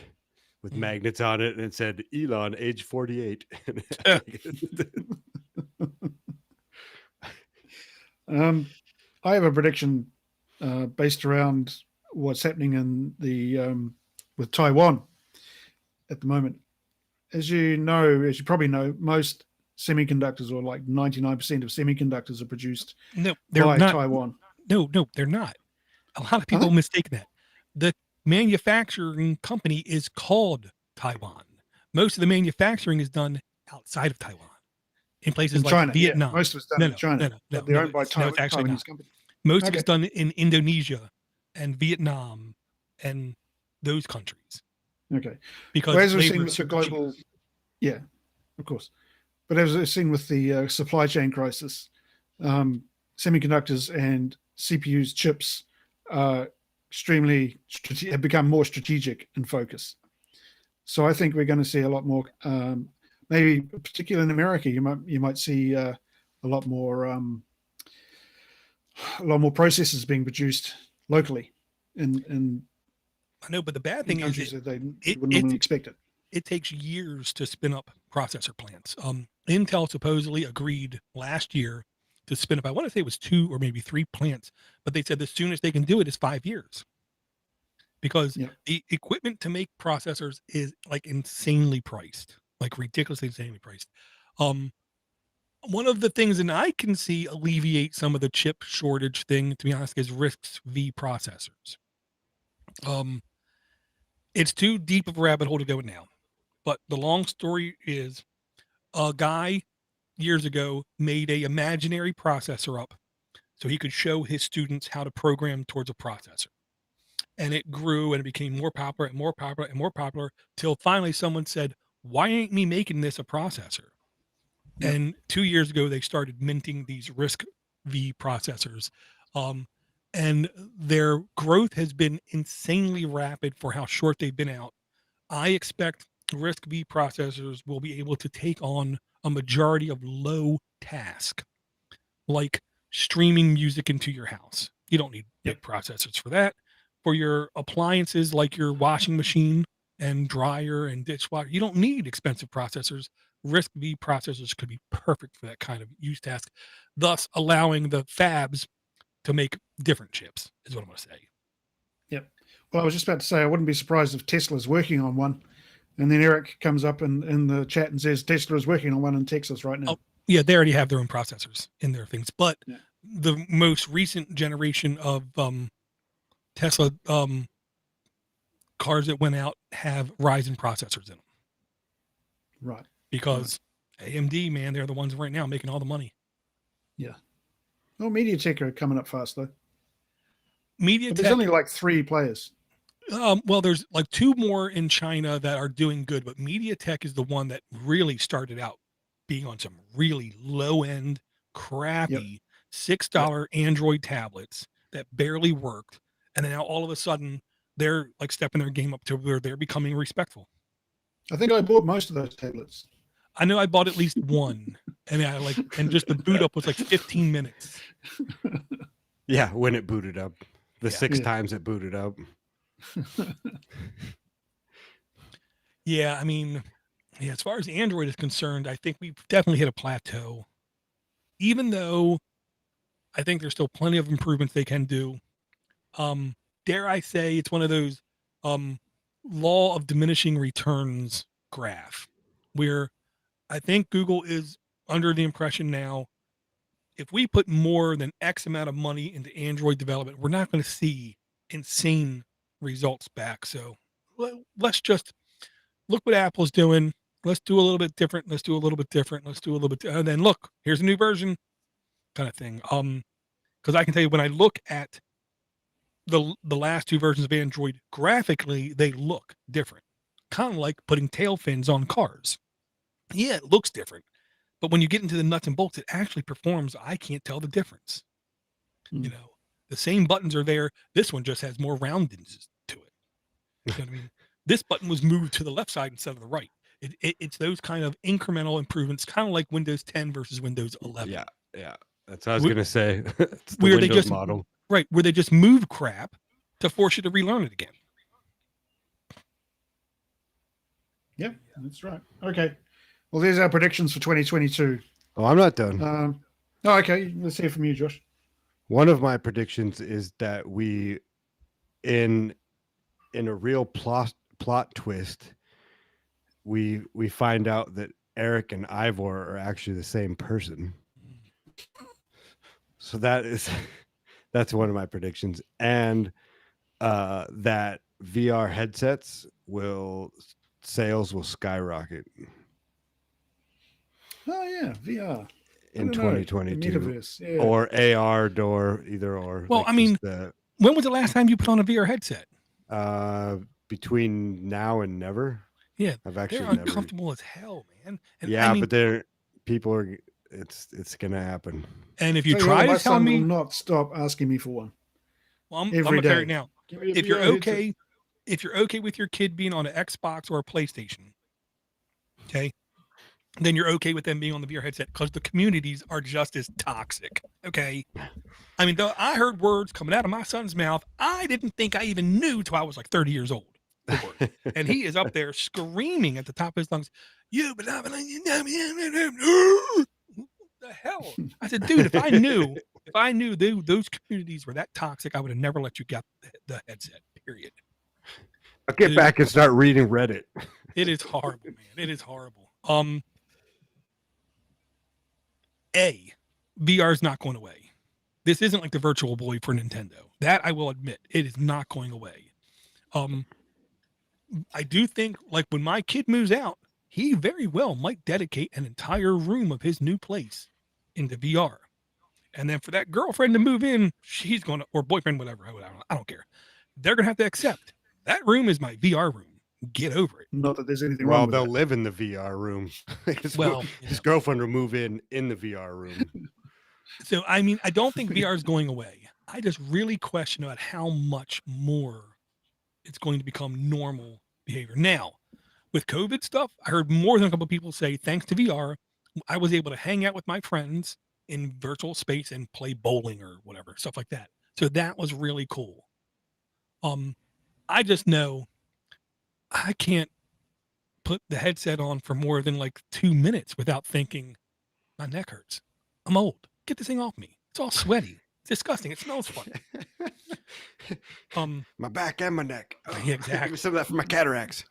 with magnets on it, and it said Elon, age 48. I have a prediction based around what's happening in the with Taiwan at the moment. As you probably know, most semiconductors, or like 99% of semiconductors, are produced by Taiwan. No, they're not. A lot of people mistake that. The manufacturing company is called Taiwan. Most of the manufacturing is done outside of Taiwan, in places like China, Vietnam. Yeah. Most of it's done in China. No, they're owned by it's actually Taiwanese not. companies. Most of it's done in Indonesia and Vietnam and those countries. Okay. Because as we've seen with the global, of course. But as we've seen with the supply chain crisis, semiconductors and CPUs, chips, have become more strategic in focus. So I think we're going to see a lot more. Maybe particularly in America, you might see a lot more processors being produced locally. I know, but the bad thing is that they wouldn't normally expect it. It takes years to spin up processor plants. Intel supposedly agreed last year to spin up, I want to say it was 2 or maybe 3 plants, but they said the soonest they can do it is 5 years. Because the equipment to make processors is like insanely priced, like ridiculously insanely priced. One of the things that I can see alleviate some of the chip shortage thing, to be honest, is RISC-V processors. It's too deep of a rabbit hole to go in now, but the long story is a guy years ago made a imaginary processor up so he could show his students how to program towards a processor. And it grew and it became more popular and more popular and more popular till finally someone said, why ain't me making this a processor? Yep. And 2 years ago, they started minting these RISC-V processors. And their growth has been insanely rapid for how short they've been out. I expect RISC-V processors will be able to take on a majority of low task, like streaming music into your house. You don't need big processors for that. For your appliances like your washing machine and dryer and dishwasher, you don't need expensive processors. RISC-V processors could be perfect for that kind of use task, thus allowing the fabs to make different chips, is what I'm going to say. Yep. Well, I was just about to say, I wouldn't be surprised if Tesla's working on one. And then Eric comes up in the chat and says Tesla is working on one in Texas right now. Oh, yeah, they already have their own processors in their things. But the most recent generation of Tesla cars that went out have Ryzen processors in them. Right. Because AMD, man, they're the ones right now making all the money. Yeah. Well, MediaTek are coming up fast, though. MediaTek, there's only like 3 players. Well, there's like 2 more in China that are doing good, but MediaTek is the one that really started out being on some really low-end, crappy $6 Android tablets that barely worked. And then now all of a sudden, they're like stepping their game up to where they're becoming respectful. I think I bought most of those tablets. I know I bought at least one, and just the boot up was like 15 minutes. Yeah, when it booted up, the 6 times it booted up. Yeah, I mean, as far as Android is concerned, I think we've definitely hit a plateau. Even though I think there's still plenty of improvements they can do. Dare I say it's one of those law of diminishing returns graph, where I think Google is under the impression now if we put more than X amount of money into Android development, we're not going to see insane results back. So let's just look what Apple's doing. Let's do a little bit different. Let's do a little bit different. Let's do a little bit. And then look, here's a new version kind of thing. Because I can tell you when I look at the last two versions of Android graphically, they look different. Kind of like putting tail fins on cars. Yeah, it looks different. But when you get into the nuts and bolts, it actually performs. I can't tell the difference. You know, the same buttons are there. This one just has more roundness to it. You know what I mean? This button was moved to the left side instead of the right. It's those kind of incremental improvements, kind of like Windows 10 versus Windows 11. Yeah. That's what I was going to say. It's the where Windows they just model. Right, where they just move crap to force you to relearn it again. Yeah, that's right. Okay. Well, there's our predictions for 2022. Oh, I'm not done. Okay. Let's hear from you, Josh. One of my predictions is that we, in a real plot twist, we find out that Eric and Ivor are actually the same person. So that's one of my predictions, and that VR headsets sales will skyrocket. Oh yeah, VR in 2022, metaverse, yeah. or AR, or either or. Well, I mean, when was the last time you put on a VR headset? Between now and never. Yeah, I've actually they're uncomfortable as hell, man. And yeah, I mean, but people are. It's gonna happen. And if you try to tell me, will not stop asking me for one. Well, I'm gonna tell you now. If you're okay, headset. if you're okay with your kid being on an Xbox or a PlayStation, okay, then you're okay with them being on the VR headset because the communities are just as toxic. Okay. I mean, though I heard words coming out of my son's mouth, I didn't think I even knew till I was like 30 years old. And he is up there screaming at the top of his lungs, "You blah, blah, you know, what the hell?" I said, dude, if I knew those communities were that toxic, I would have never let you get the headset, period. I'll get back and start reading Reddit. It is horrible, man. It is horrible. VR is not going away. This isn't like the Virtual Boy for Nintendo. That I will admit, it is not going away. I do think, like, when my kid moves out, he very well might dedicate an entire room of his new place into VR. And then for that girlfriend to move in, she's going to, or boyfriend, whatever, I don't care. They're going to have to accept that room is my VR room. Get over it. Not that there's anything wrong Well, with they'll that. live in the VR room. His know. girlfriend will move in the VR room. So, I mean, I don't think VR is going away. I just really question about how much more it's going to become normal behavior. Now, with COVID stuff, I heard more than a couple of people say, thanks to VR, I was able to hang out with my friends in virtual space and play bowling or whatever, stuff like that. So that was really cool. I just know I can't put the headset on for more than like 2 minutes without thinking my neck hurts. I'm old. Get this thing off me. It's all sweaty. It's disgusting. It smells funny. My back and my neck. Yeah, exactly. Give me some of that for my cataracts.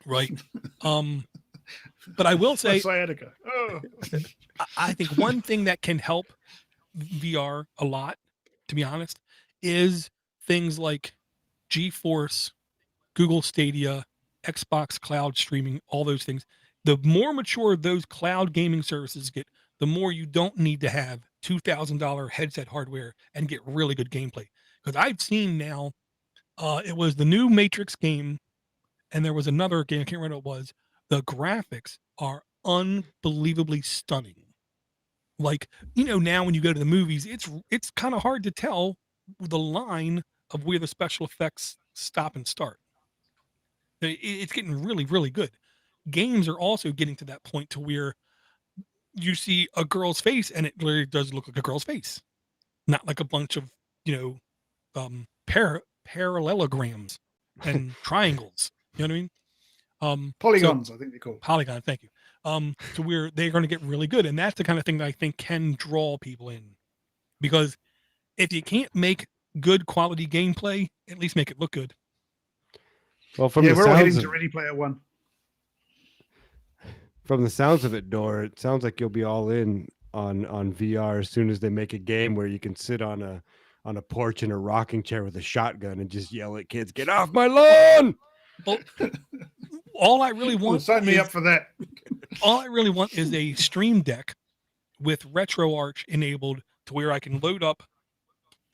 Right. But I will say, sciatica. Oh. I think one thing that can help VR a lot, to be honest, is things like GeForce, Google Stadia, Xbox cloud streaming, all those things. The more mature those cloud gaming services get, the more you don't need to have $2,000 headset hardware and get really good gameplay. Because I've seen now, it was the new Matrix game, and there was another game, I can't remember what it was. The graphics are unbelievably stunning. Like, you know, now when you go to the movies, it's kind of hard to tell the line of where the special effects stop and start. It's getting really, really good. Games are also getting to that point to where you see a girl's face and it literally does look like a girl's face, not like a bunch of, you know, parallelograms and triangles. You know what I mean? Polygons, I think they're called. Polygon, thank you. So they're going to get really good, and that's the kind of thing that I think can draw people in, because if you can't make good quality gameplay, at least make it look good. Well, we're all heading to Ready Player One. From the sounds of it, Dor, it sounds like you'll be all in on VR as soon as they make a game where you can sit on a porch in a rocking chair with a shotgun and just yell at kids, "Get off my lawn!" Well, all I really Well, want sign me up for that. all I really want is a Stream Deck with RetroArch enabled to where I can load up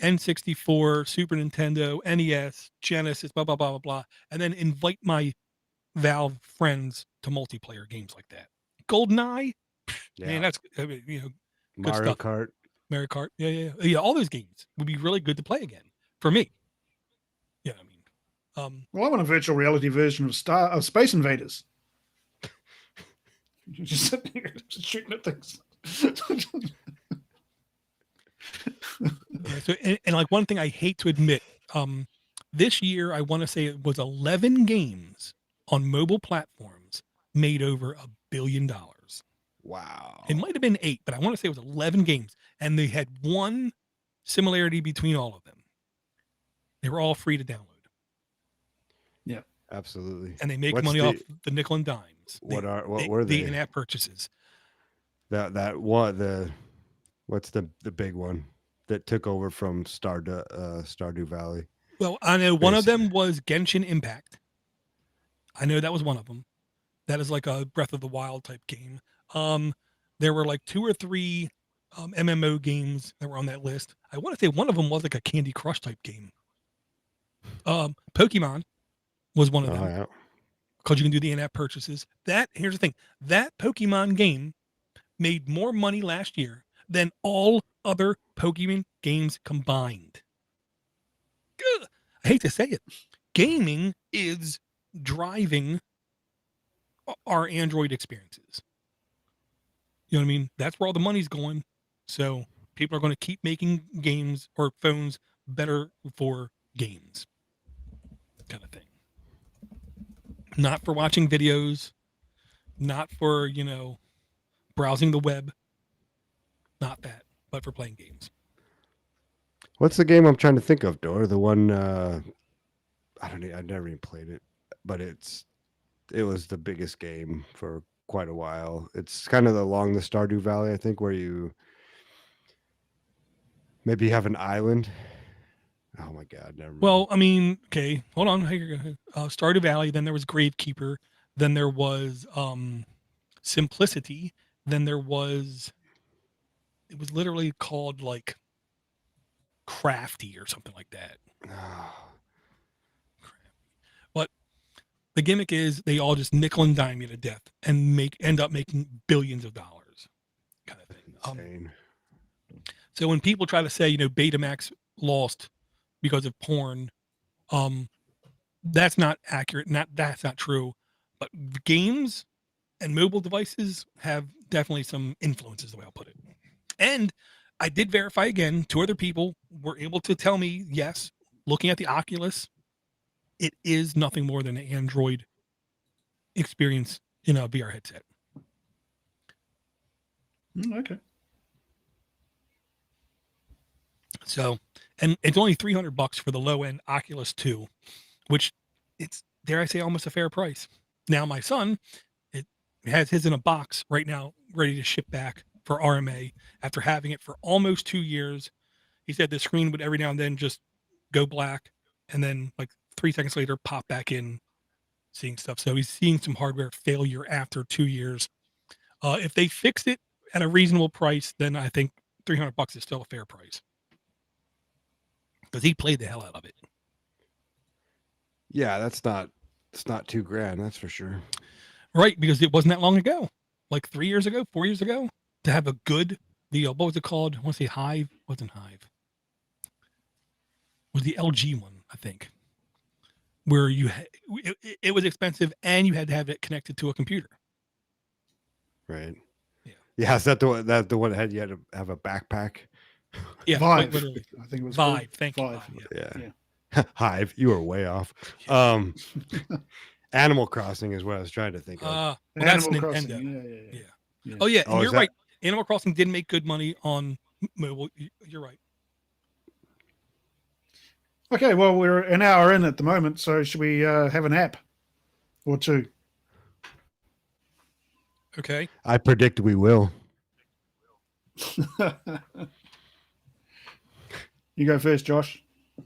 N64, Super Nintendo, NES, Genesis, blah blah blah blah blah, and then invite my Valve friends to multiplayer games like that. GoldenEye, man, that's good Mario stuff. Kart. Mario Kart, yeah. All those games would be really good to play again for me. Yeah, I mean, Well, I want a virtual reality version of Space Invaders. You're just sitting here shooting at things. yeah, so and like one thing I hate to admit, this year I want to say it was 11 games on mobile platforms made over $1 billion. Wow. It might have been 8, but I want to say it was 11 games, and they had one similarity between all of them. They were all free to download. Yeah, absolutely. And they make money off the nickel and dimes. What were they? The in-app purchases. What's the big one that took over from Stardew Valley? Well, I know one of them was Genshin Impact. I know that was one of them. That is like a Breath of the Wild type game. There were like 2 or 3 MMO games that were on that list. I want to say one of them was like a Candy Crush type game. Pokemon was one of them because you can do the in-app purchases. Here's the thing: that Pokemon game made more money last year than all other Pokemon games combined. Ugh. I hate to say it, gaming is driving our Android experiences. You know what I mean? That's where all the money's going. So people are going to keep making games or phones better for games, kind of thing. Not for watching videos, not for, browsing the web. Not that, but for playing games. What's the game I'm trying to think of, Dor? The one I never even played it, but it was the biggest game for quite a while. It's kind of along the Stardew Valley, I think, where you maybe have an island. Oh my God, never mind. Well, I mean, okay, hold on. Stardew Valley, then there was Gravekeeper, then there was Simplicity, then there was, it was literally called like Crafty or something like that. But the gimmick is they all just nickel and dime you to death and end up making billions of dollars, kind of thing. So when people try to say, Betamax lost because of porn, that's not accurate. That's not true. But games and mobile devices have definitely some influences, the way I'll put it. And I did verify again. 2 other people were able to tell me, yes, looking at the Oculus, it is nothing more than an Android experience in a VR headset. Okay. So, and it's only $300 for the low end Oculus 2, which it's, dare I say, almost a fair price. Now, my son, it has his in a box right now, ready to ship back for RMA after having it for almost 2 years. He said the screen would every now and then just go black and then like 3 seconds later pop back in, seeing stuff. So he's seeing some hardware failure after 2 years. If they fixed it at a reasonable price, then I think $300 is still a fair price. Because he played the hell out of it. Yeah, it's not $2,000, that's for sure. Right, because it wasn't that long ago, like 3 years ago, 4 years ago, to have a good what was it called? I want to say Hive. It wasn't Hive. It was the LG one, I think, where it was expensive and you had to have it connected to a computer. Right. Yeah. Yeah, is that the one that had you had to have a backpack? Yeah, Vive. literally. I think it was Vive. called Thank you. Vive. Vive, Yeah. Hive, you were way off. Yeah. Animal Crossing is what I was trying to think of. Well, that's Animal Crossing. Nintendo. Yeah. Yeah. Oh yeah, and Oh, you're right. Animal Crossing did make good money on mobile. You're right. Okay, well, we're an hour in at the moment, so should we have an app or 2? Okay. I predict we will. You go first, Josh.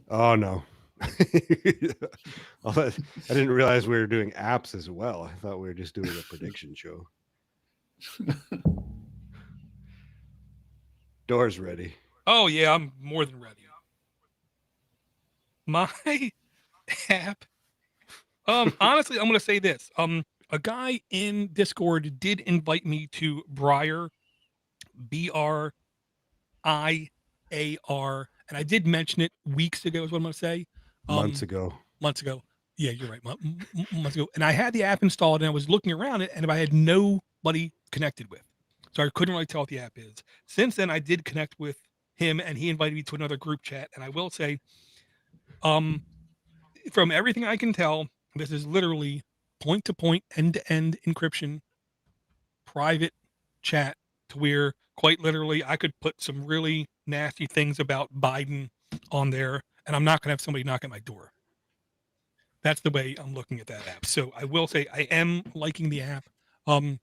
Oh no. I didn't realize we were doing apps as well. I thought we were just doing a prediction show. Doors ready. Oh yeah, I'm more than ready. My app. Honestly, I'm gonna say this. A guy in Discord did invite me to Briar, BRIAR, and I did mention it weeks ago. Is what I'm gonna say. Months Um, ago. months ago. Yeah, you're right. Months ago, and I had the app installed, and I was looking around it, and I had nobody connected with, so I couldn't really tell what the app is. Since then, I did connect with him, and he invited me to another group chat, and I will say, um, from everything I can tell, this is literally point to point, end to end encryption, private chat to where quite literally I could put some really nasty things about Biden on there, and I'm not going to have somebody knock at my door. That's the way I'm looking at that app. So I will say I am liking the app. Um,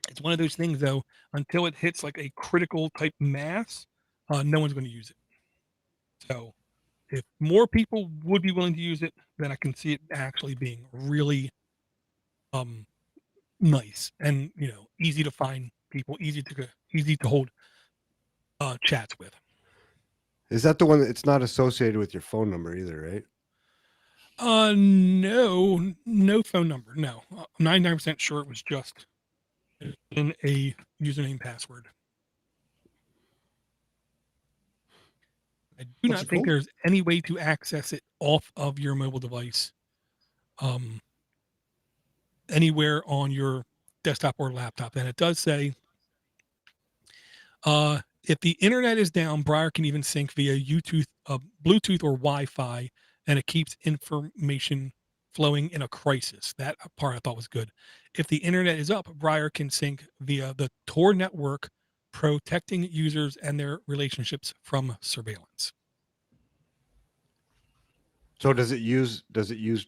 it's one of those things though, until it hits like a critical type mass, no one's going to use it. So if more people would be willing to use it, then I can see it actually being really um nice and easy to find people, easy to hold chats with. Is that the one it's not associated with your phone number either, right? No phone number. No, I'm 99% sure it was just in a username password. I do What's not it think called? there's any way to access it off of your mobile device, um, anywhere on your desktop or laptop. And it does say, if the internet is down, Briar can even sync via Bluetooth or Wi-Fi, and it keeps information flowing in a crisis. That part I thought was good. If the internet is up, Briar can sync via the Tor network, protecting users and their relationships from surveillance. So does it use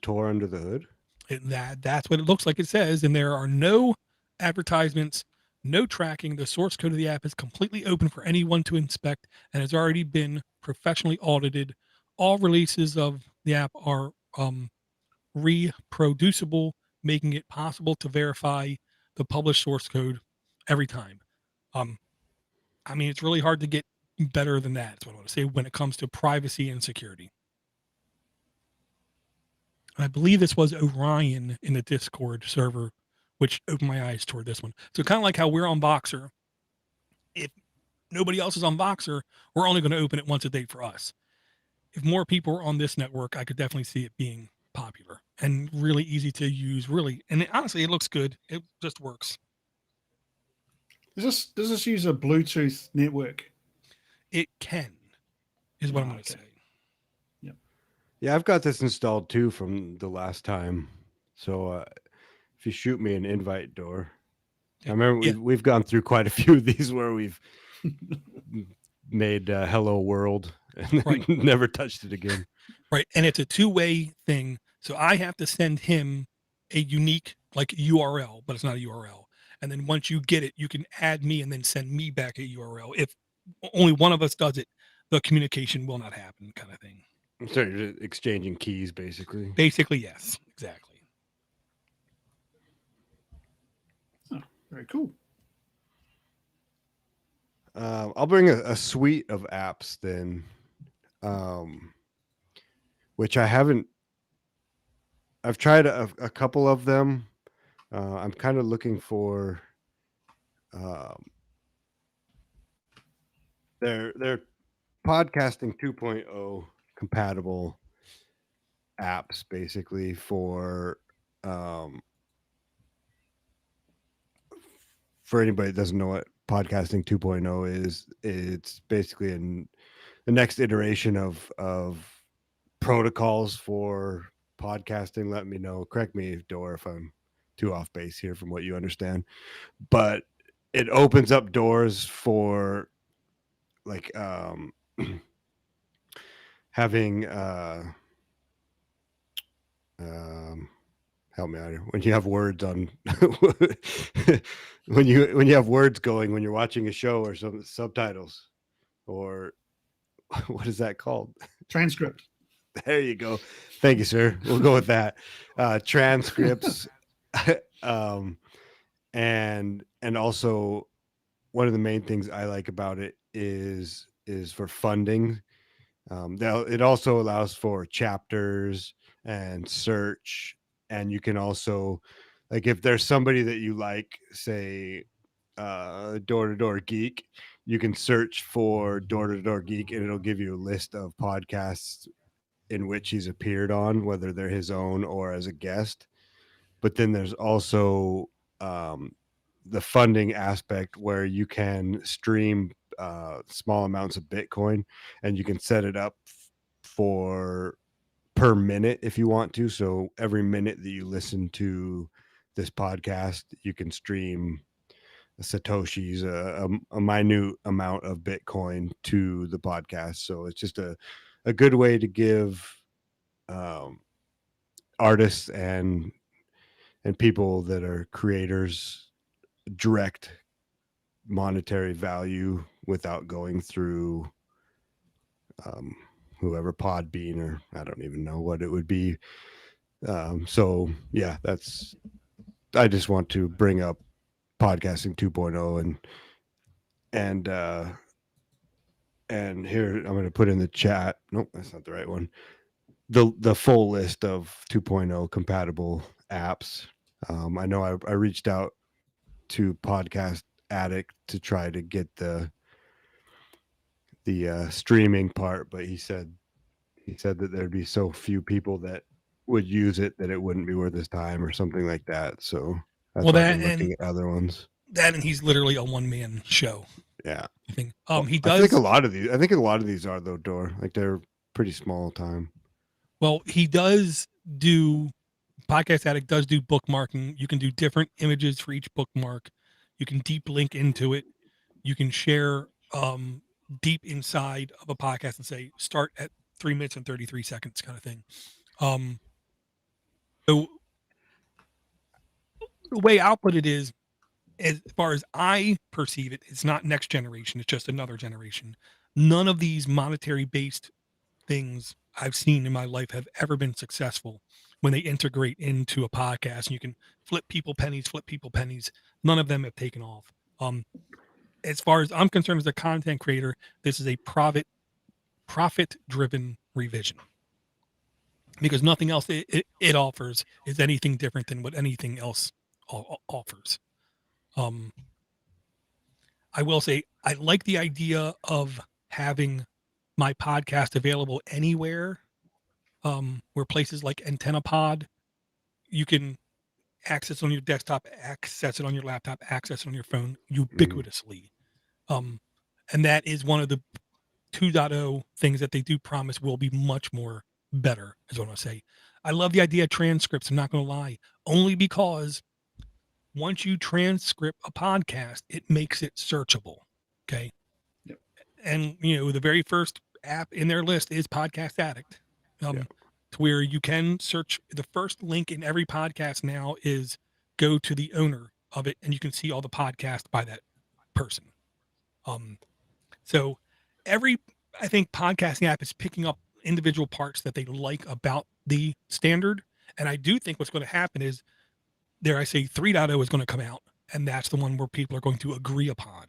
Tor under the hood? That's what it looks like it says, and there are no advertisements, no tracking. The source code of the app is completely open for anyone to inspect and has already been professionally audited. All releases of the app are reproducible, making it possible to verify the published source code every time. Um, I mean, it's really hard to get better than that. Is what I want to say when it comes to privacy and security. I believe this was Orion in the Discord server, which opened my eyes toward this one. So kind of like how we're on Voxer. If nobody else is on Voxer, we're only going to open it once a day for us. If more people are on this network, I could definitely see it being popular and really easy to use. Really, and honestly, it looks good. It just works. Does this use a Bluetooth network? It can, is what I'm going to Okay. say. Yep. Yeah, I've got this installed too from the last time. So if you shoot me an invite, Door, I remember Yeah. we've gone through quite a few of these where we've made Hello World and Right. never touched it again. Right. And it's a two-way thing. So I have to send him a unique like URL, but it's not a URL. And then once you get it, you can add me and then send me back a URL. If only one of us does it, the communication will not happen, kind of thing. So you're just exchanging keys, basically. Basically, yes, exactly. Oh, very cool. I'll bring a suite of apps then, which I haven't. I've tried a couple of them. I'm kind of looking for. They're podcasting 2.0 compatible apps, basically for anybody that doesn't know what podcasting 2.0 is. It's basically the next iteration of protocols for podcasting. Let me know. Correct me, Door, if I'm too off base here from what you understand. But it opens up doors for like having help me out here. When you have words on, when you have words going when you're watching a show or some subtitles, or what is that called? Transcript. There you go. Thank you, sir. We'll go with that. Transcripts, and also one of the main things I like about it is for funding. It also allows for chapters and search, and you can also, like, if there's somebody that you like, say DoorToDoorGeek, you can search for DoorToDoorGeek and it'll give you a list of podcasts in which he's appeared on, whether they're his own or as a guest. But then there's also the funding aspect where you can stream small amounts of Bitcoin, and you can set it up for per minute if you want to. So every minute that you listen to this podcast, you can stream Satoshis, a minute amount of Bitcoin to the podcast. So it's just a good way to give artists and people that are creators direct monetary value without going through whoever, Podbean, or I don't even know what it would be. So yeah, I just want to bring up podcasting 2.0 and here I'm going to put in the chat. Nope, that's not the right one. The full list of 2.0 compatible apps. I know I reached out to Podcast Addict to try to get the streaming part, but he said that there'd be so few people that would use it that it wouldn't be worth his time or something like that. So that's why I'm looking at other ones. That, and he's literally a one-man show. Yeah. I think he does. I think a lot of these are, though, Door. Like, they're pretty small time. Well, he does do, Podcast Addict does do bookmarking. You can do different images for each bookmark. You can deep link into it. You can share deep inside of a podcast and say, start at 3 minutes and 33 seconds kind of thing. So the way I'll put it is, as far as I perceive it, it's not next generation. It's just another generation. None of these monetary based things I've seen in my life have ever been successful when they integrate into a podcast and you can flip people pennies. None of them have taken off. As far as I'm concerned, as a content creator, this is a profit driven revision, because nothing else it offers is anything different than what anything else offers. I will say I like the idea of having my podcast available anywhere, where places like Antenna Pod, you can access it on your desktop, access it on your laptop, access it on your phone ubiquitously. And that is one of the 2.0 things that they do promise will be much more better, is what I say. I love the idea of transcripts, I'm not going to lie, only because once you transcript a podcast, it makes it searchable. Okay. Yep. And, the very first app in their list is Podcast Addict, to where you can search. The first link in every podcast now is go to the owner of it, and you can see all the podcasts by that person. So I think podcasting app is picking up individual parts that they like about the standard. And I do think what's going to happen is, dare I say, 3.0 is going to come out, and that's the one where people are going to agree upon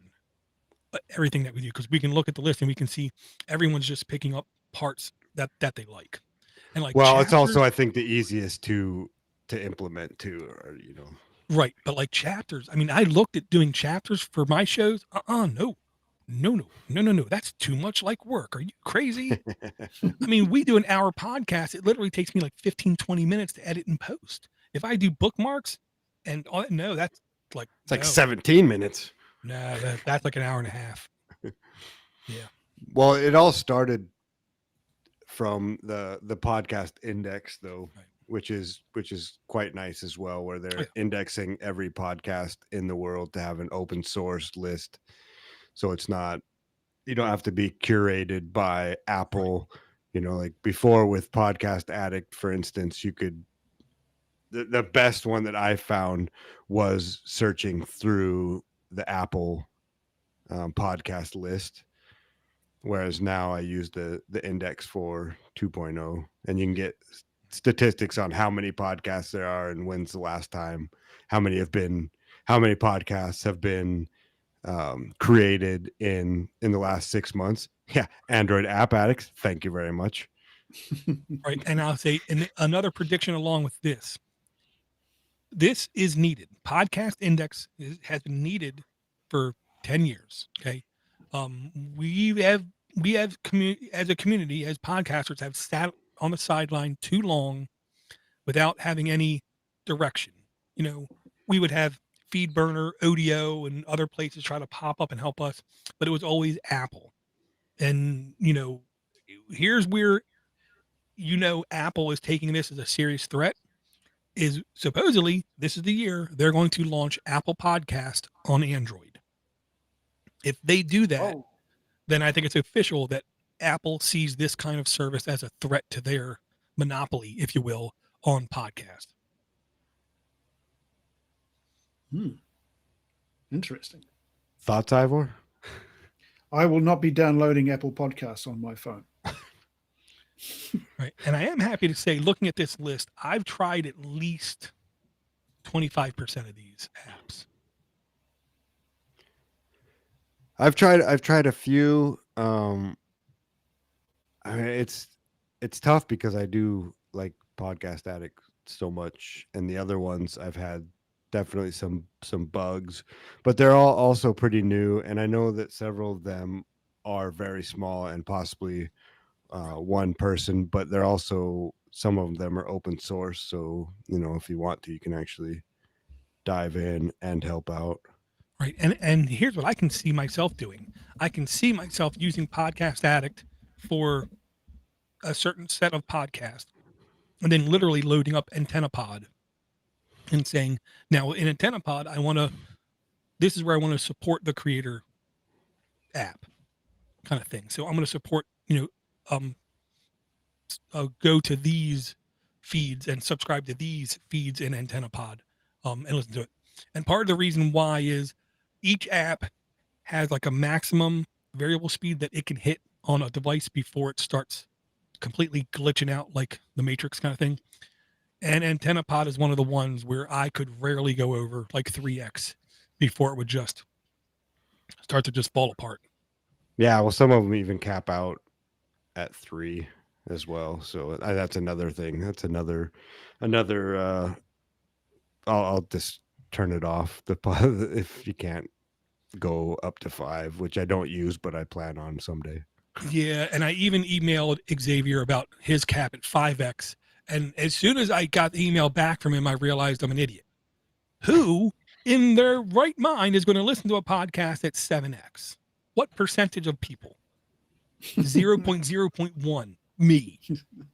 everything that we do, because we can look at the list and we can see everyone's just picking up parts that they like. And like, well, chapters, it's also, I think, the easiest to implement too, or right. But like chapters, I mean, I looked at doing chapters for my shows. No. That's too much like work. Are you crazy? I mean, we do an hour podcast. It literally takes me like 15-20 minutes to edit and post. If I do bookmarks and all that, no, that's like, it's like 17 minutes. No, that's like an hour and a half. Yeah. Well, it all started from the podcast index, though, right, which is quite nice as well, where they're indexing every podcast in the world to have an open source list. So it's not, you don't have to be curated by Apple, right. Like before with Podcast Addict, for instance, the best one that I found was searching through the Apple podcast list, whereas now I use the index for 2.0, and you can get statistics on how many podcasts there are and when's the last time, how many podcasts have been created in the last 6 months. Yeah, Android App Addicts, thank you very much. Right. And I'll say, and another prediction along with this is needed. Podcast index has been needed for 10 years. Okay. We have as a community, as podcasters, have sat on the sideline too long without having any direction. We would have FeedBurner, Odeo, and other places try to pop up and help us, but it was always Apple. And, here's where, Apple is taking this as a serious threat. Is supposedly this is the year they're going to launch Apple Podcast on Android. If they do that, then I think it's official that Apple sees this kind of service as a threat to their monopoly, if you will, on podcast. Interesting. Thoughts, Ivor? I will not be downloading Apple Podcasts on my phone. Right. And I am happy to say, looking at this list, I've tried at least 25% of these apps. I've tried a few. I mean, it's tough because I do like Podcast Addict so much, and the other ones I've had definitely some bugs, but they're all also pretty new, and I know that several of them are very small and possibly one person, but they're also, some of them are open source, so if you want to, you can actually dive in and help out. Right. And here's what I can see myself doing. I can see myself using Podcast Addict for a certain set of podcasts, and then literally loading up AntennaPod and saying, now in AntennaPod, this is where I want to support the creator app kind of thing. So I'm going to support, go to these feeds and subscribe to these feeds in AntennaPod, and listen to it. And part of the reason why is each app has like a maximum variable speed that it can hit on a device before it starts completely glitching out, like the Matrix kind of thing. And AntennaPod is one of the ones where I could rarely go over like 3x before it would just start to just fall apart. Yeah, well, some of them even cap out at 3 as well. So that's another thing. That's another. I'll just turn it off if you can't go up to 5, which I don't use, but I plan on someday. Yeah, and I even emailed Xavier about his cap at 5x, and as soon as I got the email back from him, I realized I'm an idiot. Who in their right mind is going to listen to a podcast at 7x? What percentage of people? 0.0.1. Me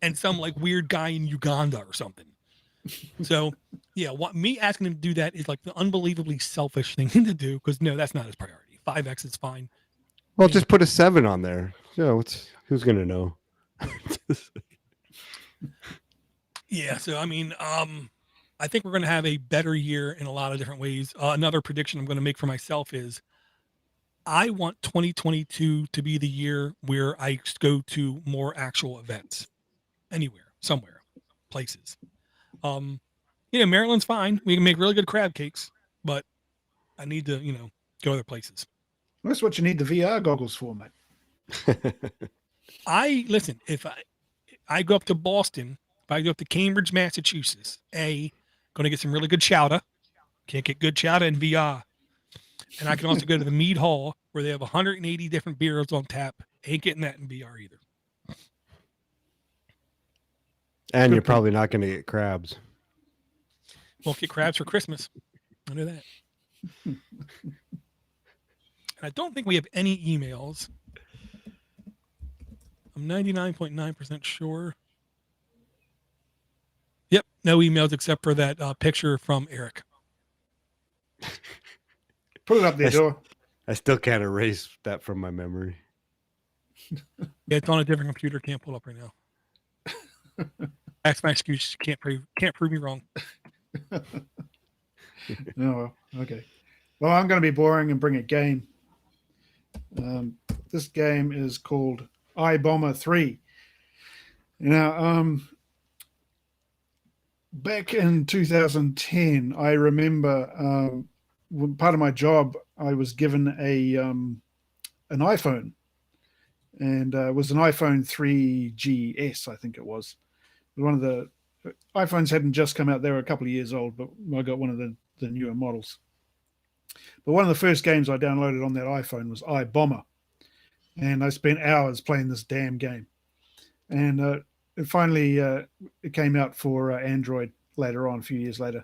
and some like weird guy in Uganda or something. So yeah, me asking him to do that is like the unbelievably selfish thing to do, because no, that's not his priority. 5x is fine. Well, just put a 7 on there. Who's gonna know? Yeah, so I mean, I think we're gonna have a better year in a lot of different ways. Another prediction I'm gonna make for myself is I want 2022 to be the year where I go to more actual events, anywhere, somewhere, places. Maryland's fine. We can make really good crab cakes, but I need to, go other places. That's what you need the VR goggles for, mate. Listen, if I go up to Boston, if I go up to Cambridge, Massachusetts, going to get some really good chowder. Can't get good chowder in VR. And I can also go to the Mead Hall where they have 180 different beers on tap. Ain't getting that in VR either. And you're probably not going to get crabs. Won't get crabs for Christmas. I know that. And I don't think we have any emails. I'm 99.9% sure. Yep, no emails except for that picture from Eric. Put it up there, Door. I still can't erase that from my memory. Yeah, it's on a different computer. Can't pull up right now. That's my excuse. Can't prove me wrong. Oh, okay. Well, I'm going to be boring and bring a game. This game is called iBomber 3. Now, back in 2010, I remember part of my job, I was given an iPhone, and it was an iPhone 3GS, I think it was. One of the iPhones hadn't just come out; they were a couple of years old, but I got one of the newer models. But one of the first games I downloaded on that iPhone was iBomber, and I spent hours playing this damn game. And it finally it came out for Android later on, a few years later.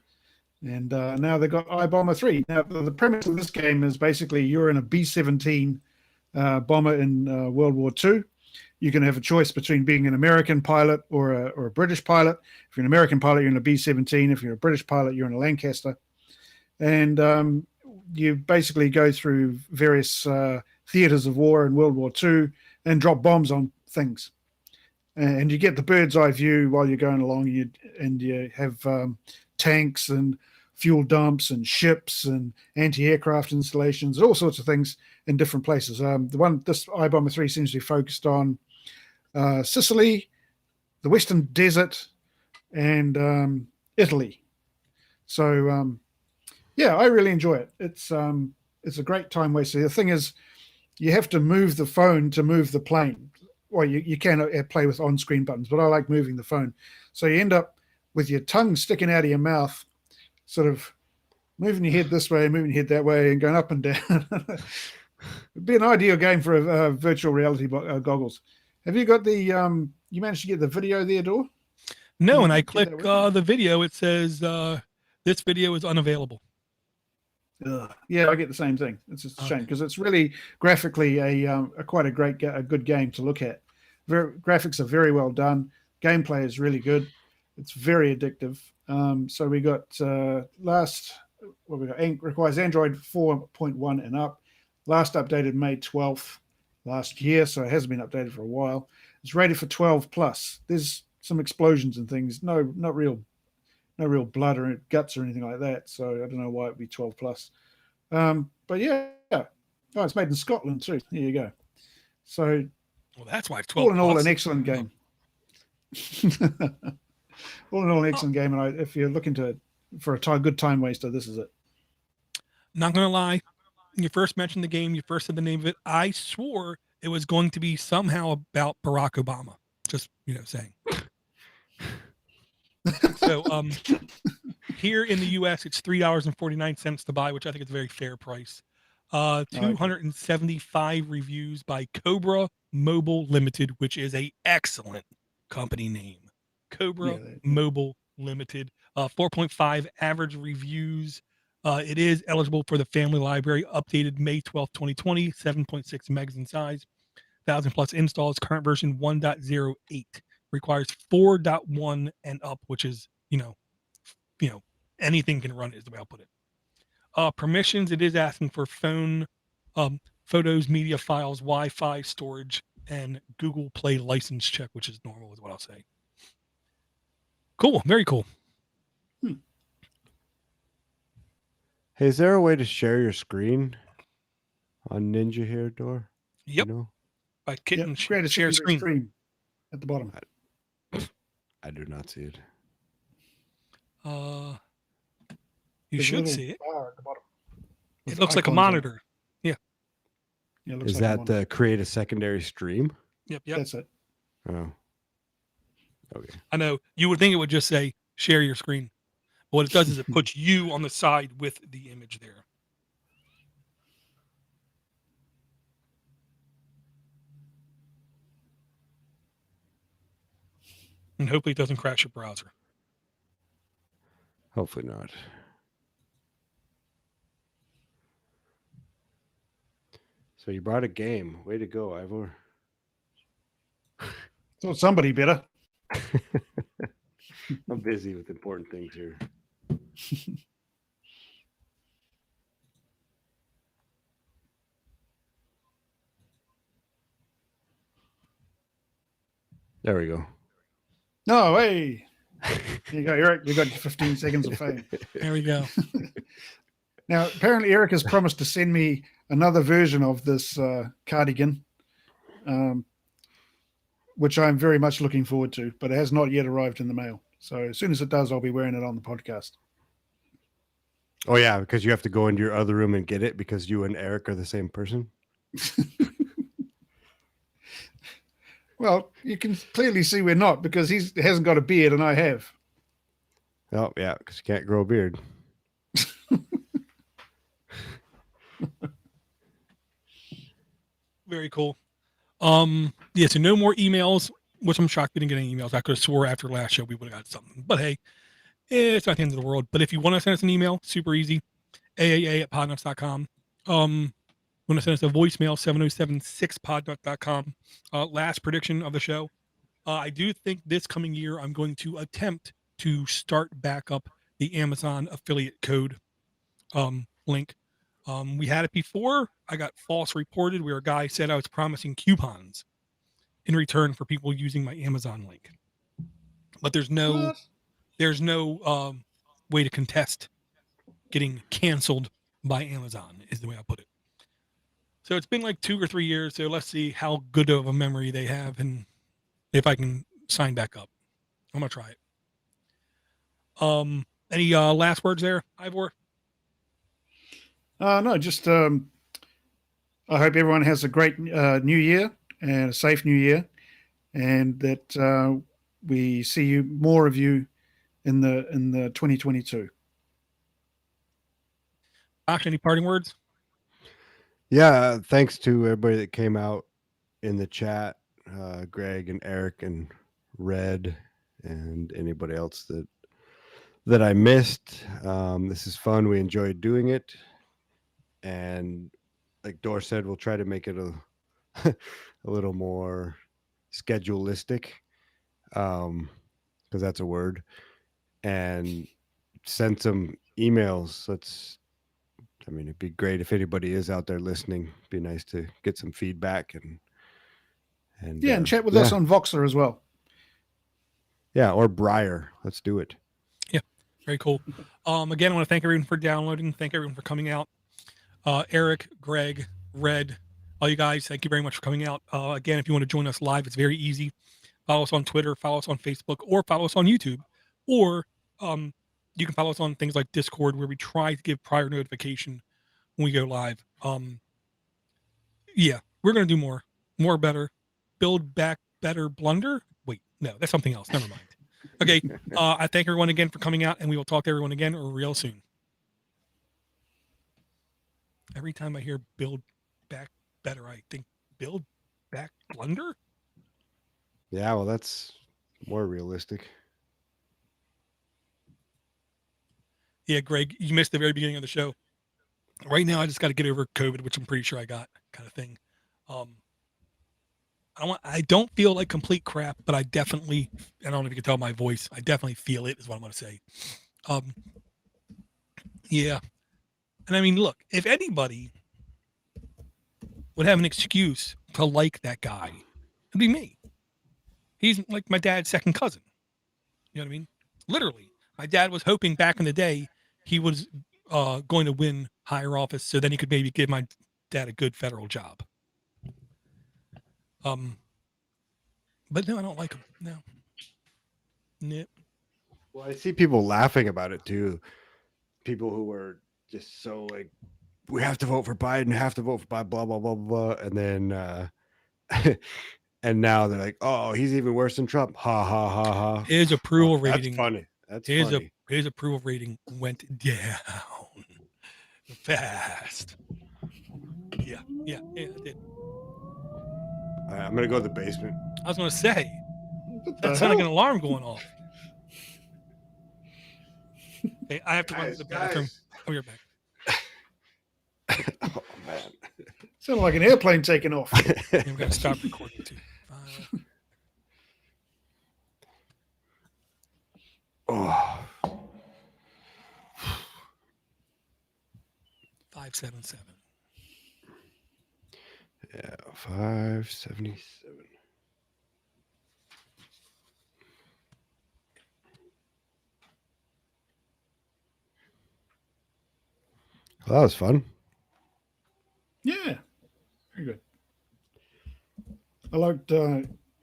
And now they've got iBomber 3. Now, the premise of this game is basically you're in a B-17 bomber in World War II. You can have a choice between being an American pilot or a British pilot. If you're an American pilot, you're in a B-17. If you're a British pilot, you're in a Lancaster. And you basically go through various theaters of war in World War II and drop bombs on things. And you get the bird's eye view while you're going along, and you have tanks and fuel dumps and ships and anti-aircraft installations, all sorts of things in different places. This iBomber 3 seems to be focused on Sicily, the Western Desert, and Italy. So yeah, I really enjoy it. It's a great time waster. The thing is, you have to move the phone to move the plane. Well, you can play with on-screen buttons, but I like moving the phone. So you end up with your tongue sticking out of your mouth, sort of moving your head this way, moving your head that way, and going up and down. It'd be an ideal game for virtual reality goggles. Have you got the? You managed to get the video there, Dor? No, when I click the video, it says this video is unavailable. Yeah, I get the same thing. It's just a shame because it's really graphically a quite a good game to look at. Graphics are very well done. Gameplay is really good. It's very addictive. So we got requires Android 4.1 and up. Last updated May 12th last year, so it hasn't been updated for a while. It's rated for 12 plus. There's some explosions and things. No real blood or guts or anything like that. So I don't know why it'd be 12 plus. But yeah. Oh, it's made in Scotland too. There you go. So well, that's why it's 12 all in all, plus. an excellent game. All in all, an excellent game. And if you're looking for a good time waster, this is it. Not gonna lie, when you first mentioned the game, you first said the name of it, I swore it was going to be somehow about Barack Obama. Just saying. So here in the US, it's $3.49 to buy, which I think is a very fair price. 275 reviews by Cobra Mobile Limited, which is a excellent company name. Cobra Mobile Limited. 4.5 average reviews. It is eligible for the family library, updated May 12th, 2020, 7.6 megs in size, 1,000 plus installs, current version 1.08. Requires 4.1 and up, which is, anything can run it is the way I'll put it. Permissions, it is asking for phone, photos, media files, Wi-Fi storage, and Google Play license check, which is normal is what I'll say. Cool. Very cool. Hey, is there a way to share your screen on Ninja here, Dor? Yep. By kitten share screen at the bottom. I do not see it. You should see it. Bar at the bottom. It looks like a monitor. Yeah. Is that the create a secondary stream? Yep. That's it. Oh. Okay. I know. You would think it would just say share your screen. But what it does is it puts you on the side with the image there. And hopefully it doesn't crash your browser. Hopefully not. So you brought a game. Way to go, Ivor. So somebody better. I'm busy with important things here. There we go. No, hey. There you go, Eric. You got your 15 seconds of fame. There we go. Now, apparently, Eric has promised to send me another version of this cardigan, which I'm very much looking forward to, but it has not yet arrived in the mail. So as soon as it does, I'll be wearing it on the podcast. Oh yeah, because you have to go into your other room and get it because you and Eric are the same person. Well, you can clearly see we're not, because he hasn't got a beard and I have. Oh yeah, because you can't grow a beard. Very cool. Yeah, so no more emails, which I'm shocked we didn't get any emails. I could have swore after last show we would have got something. But hey, it's not the end of the world. But if you want to send us an email, super easy. aaa@podnutz.com. Want to send us a voicemail, 707-6podnut.com. Last prediction of the show. I do think this coming year I'm going to attempt to start back up the Amazon affiliate code link. We had it before. I got false reported where a guy said I was promising coupons in return for people using my Amazon link. But there's no way to contest getting canceled by Amazon, is the way I put it. So it's been like 2 or 3 years. So let's see how good of a memory they have and if I can sign back up. I'm gonna try it. Any last words there, Ivor? No, just I hope everyone has a great new year and a safe new year, and that we see you, more of you, in the 2022. Josh, any parting words? Yeah, thanks to everybody that came out in the chat, Greg and Eric and Red and anybody else that I missed. This is fun. We enjoyed doing it, and like Dor said, we'll try to make it a a little more schedulistic, because that's a word, and send some emails. It'd be great if anybody is out there listening. It'd be nice to get some feedback and chat with us on Voxer as well. Yeah, or Briar. Let's do it. Yeah, very cool. Again, I want to thank everyone for downloading. Thank everyone for coming out. Eric, Greg, Red, all you guys, thank you very much for coming out. Again, if you want to join us live, it's very easy. Follow us on Twitter, follow us on Facebook, or follow us on YouTube, or you can follow us on things like Discord, where we try to give prior notification when we go live. Yeah, we're going to do more better, build back better, blunder. Wait, no, that's something else. Never mind. Okay, I thank everyone again for coming out, and we will talk to everyone again real soon. Every time I hear build back better, I think build back blunder. Yeah, well, that's more realistic. Yeah, Greg, you missed the very beginning of the show. Right now, I just got to get over COVID, which I'm pretty sure I got, kind of thing. I don't feel like complete crap, but I don't know if you can tell my voice. I definitely feel it, is what I'm going to say. Yeah. And I mean, look, if anybody would have an excuse to like that guy, it'd be me. He's like my dad's second cousin. You know what I mean? Literally. My dad was hoping back in the day he was going to win higher office, so then he could maybe give my dad a good federal job. But no, I don't like him. No. Nope. Well, I see people laughing about it too. People who were just so like, we have to vote for Biden, have to vote for Biden, blah, blah, blah, blah. And then, and now they're like, oh, he's even worse than Trump. Ha, ha, ha, ha. His approval rating. That's funny. That's funny. His approval rating went down fast. Yeah, it did. All right, I'm going to go to the basement. I was going to say, that sounded like an alarm going off. Hey, I have to run to the bathroom. I'll be right back. Oh, man. Sounded like an airplane taking off. Yeah, we've got to stop recording too. 577. Yeah, 577. Well, that was fun. Yeah, very good. I liked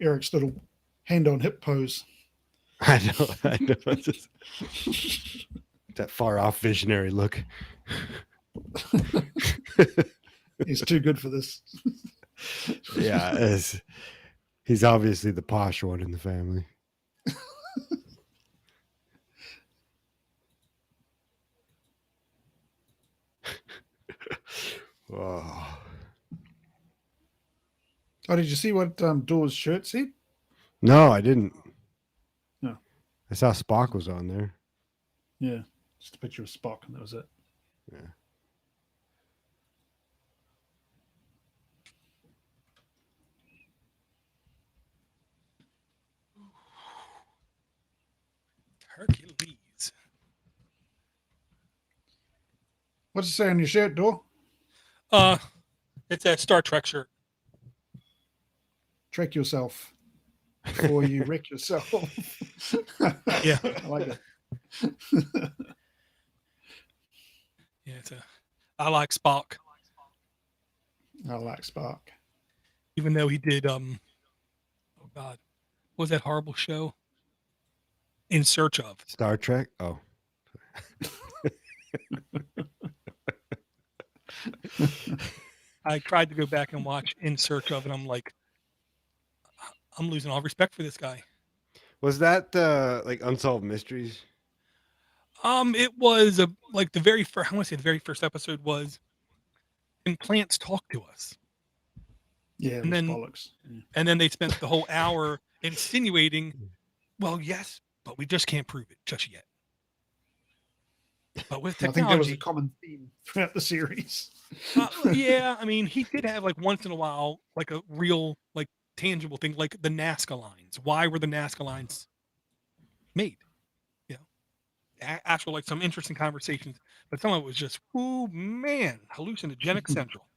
Eric's little hand on hip pose. I know. It's just that far off visionary look. He's too good for this. Yeah, he's obviously the posh one in the family. Oh. Oh, did you see what Door's shirt said? No, I didn't. No. I saw Spock was on there. Yeah, just a picture of Spock, and that was it. Yeah. Hercules. What's it say on your shirt, Door? It's a Star Trek shirt. Track yourself before you wreck yourself. Yeah. I like it. Yeah, I like Spock, I like Spock. even though he did oh God, what was that horrible show? In Search of. Star Trek? Oh. I tried to go back and watch In Search of, and I'm like, I'm losing all respect for this guy. Was that like Unsolved Mysteries? It was like the very first. I want to say the very first episode was, "And plants talk to us," Yeah, it and was then bollocks. Yeah. and then they spent the whole hour insinuating, "Well, yes, but we just can't prove it just yet." But with I think that was a technology, common theme throughout the series. yeah, I mean, he did have like once in a while, like a real, like tangible thing, like the Nazca lines. Why were the Nazca lines made? You know, actual like some interesting conversations, but some of it was just, oh man, hallucinogenic central.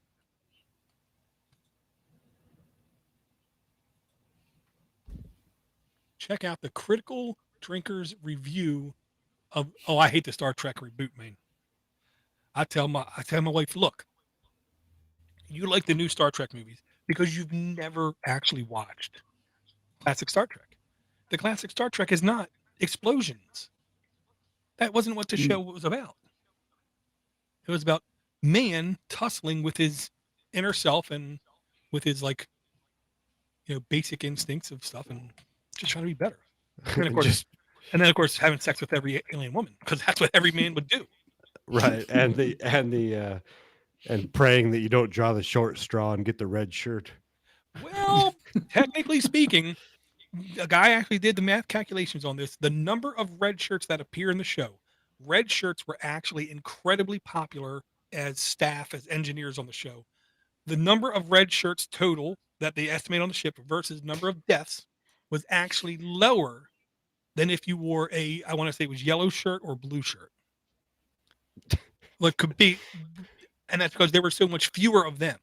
Check out the Critical Drinkers review of. Oh, I hate the Star Trek reboot, man. I tell my wife, look, you like the new Star Trek movies because you've never actually watched classic Star Trek. The classic Star Trek is not explosions. That wasn't what the show was about. It was about man tussling with his inner self and with his like, basic instincts of stuff and just trying to be better. And of course, and then of course having sex with every alien woman because that's what every man would do. Right, and praying that you don't draw the short straw and get the red shirt. Well, technically speaking, a guy actually did the math calculations on this. The number of red shirts that appear in the show, red shirts were actually incredibly popular as staff, as engineers on the show. The number of red shirts total that they estimate on the ship versus number of deaths was actually lower than if you wore I want to say it was yellow shirt or blue shirt. Like could be, and that's because there were so much fewer of them.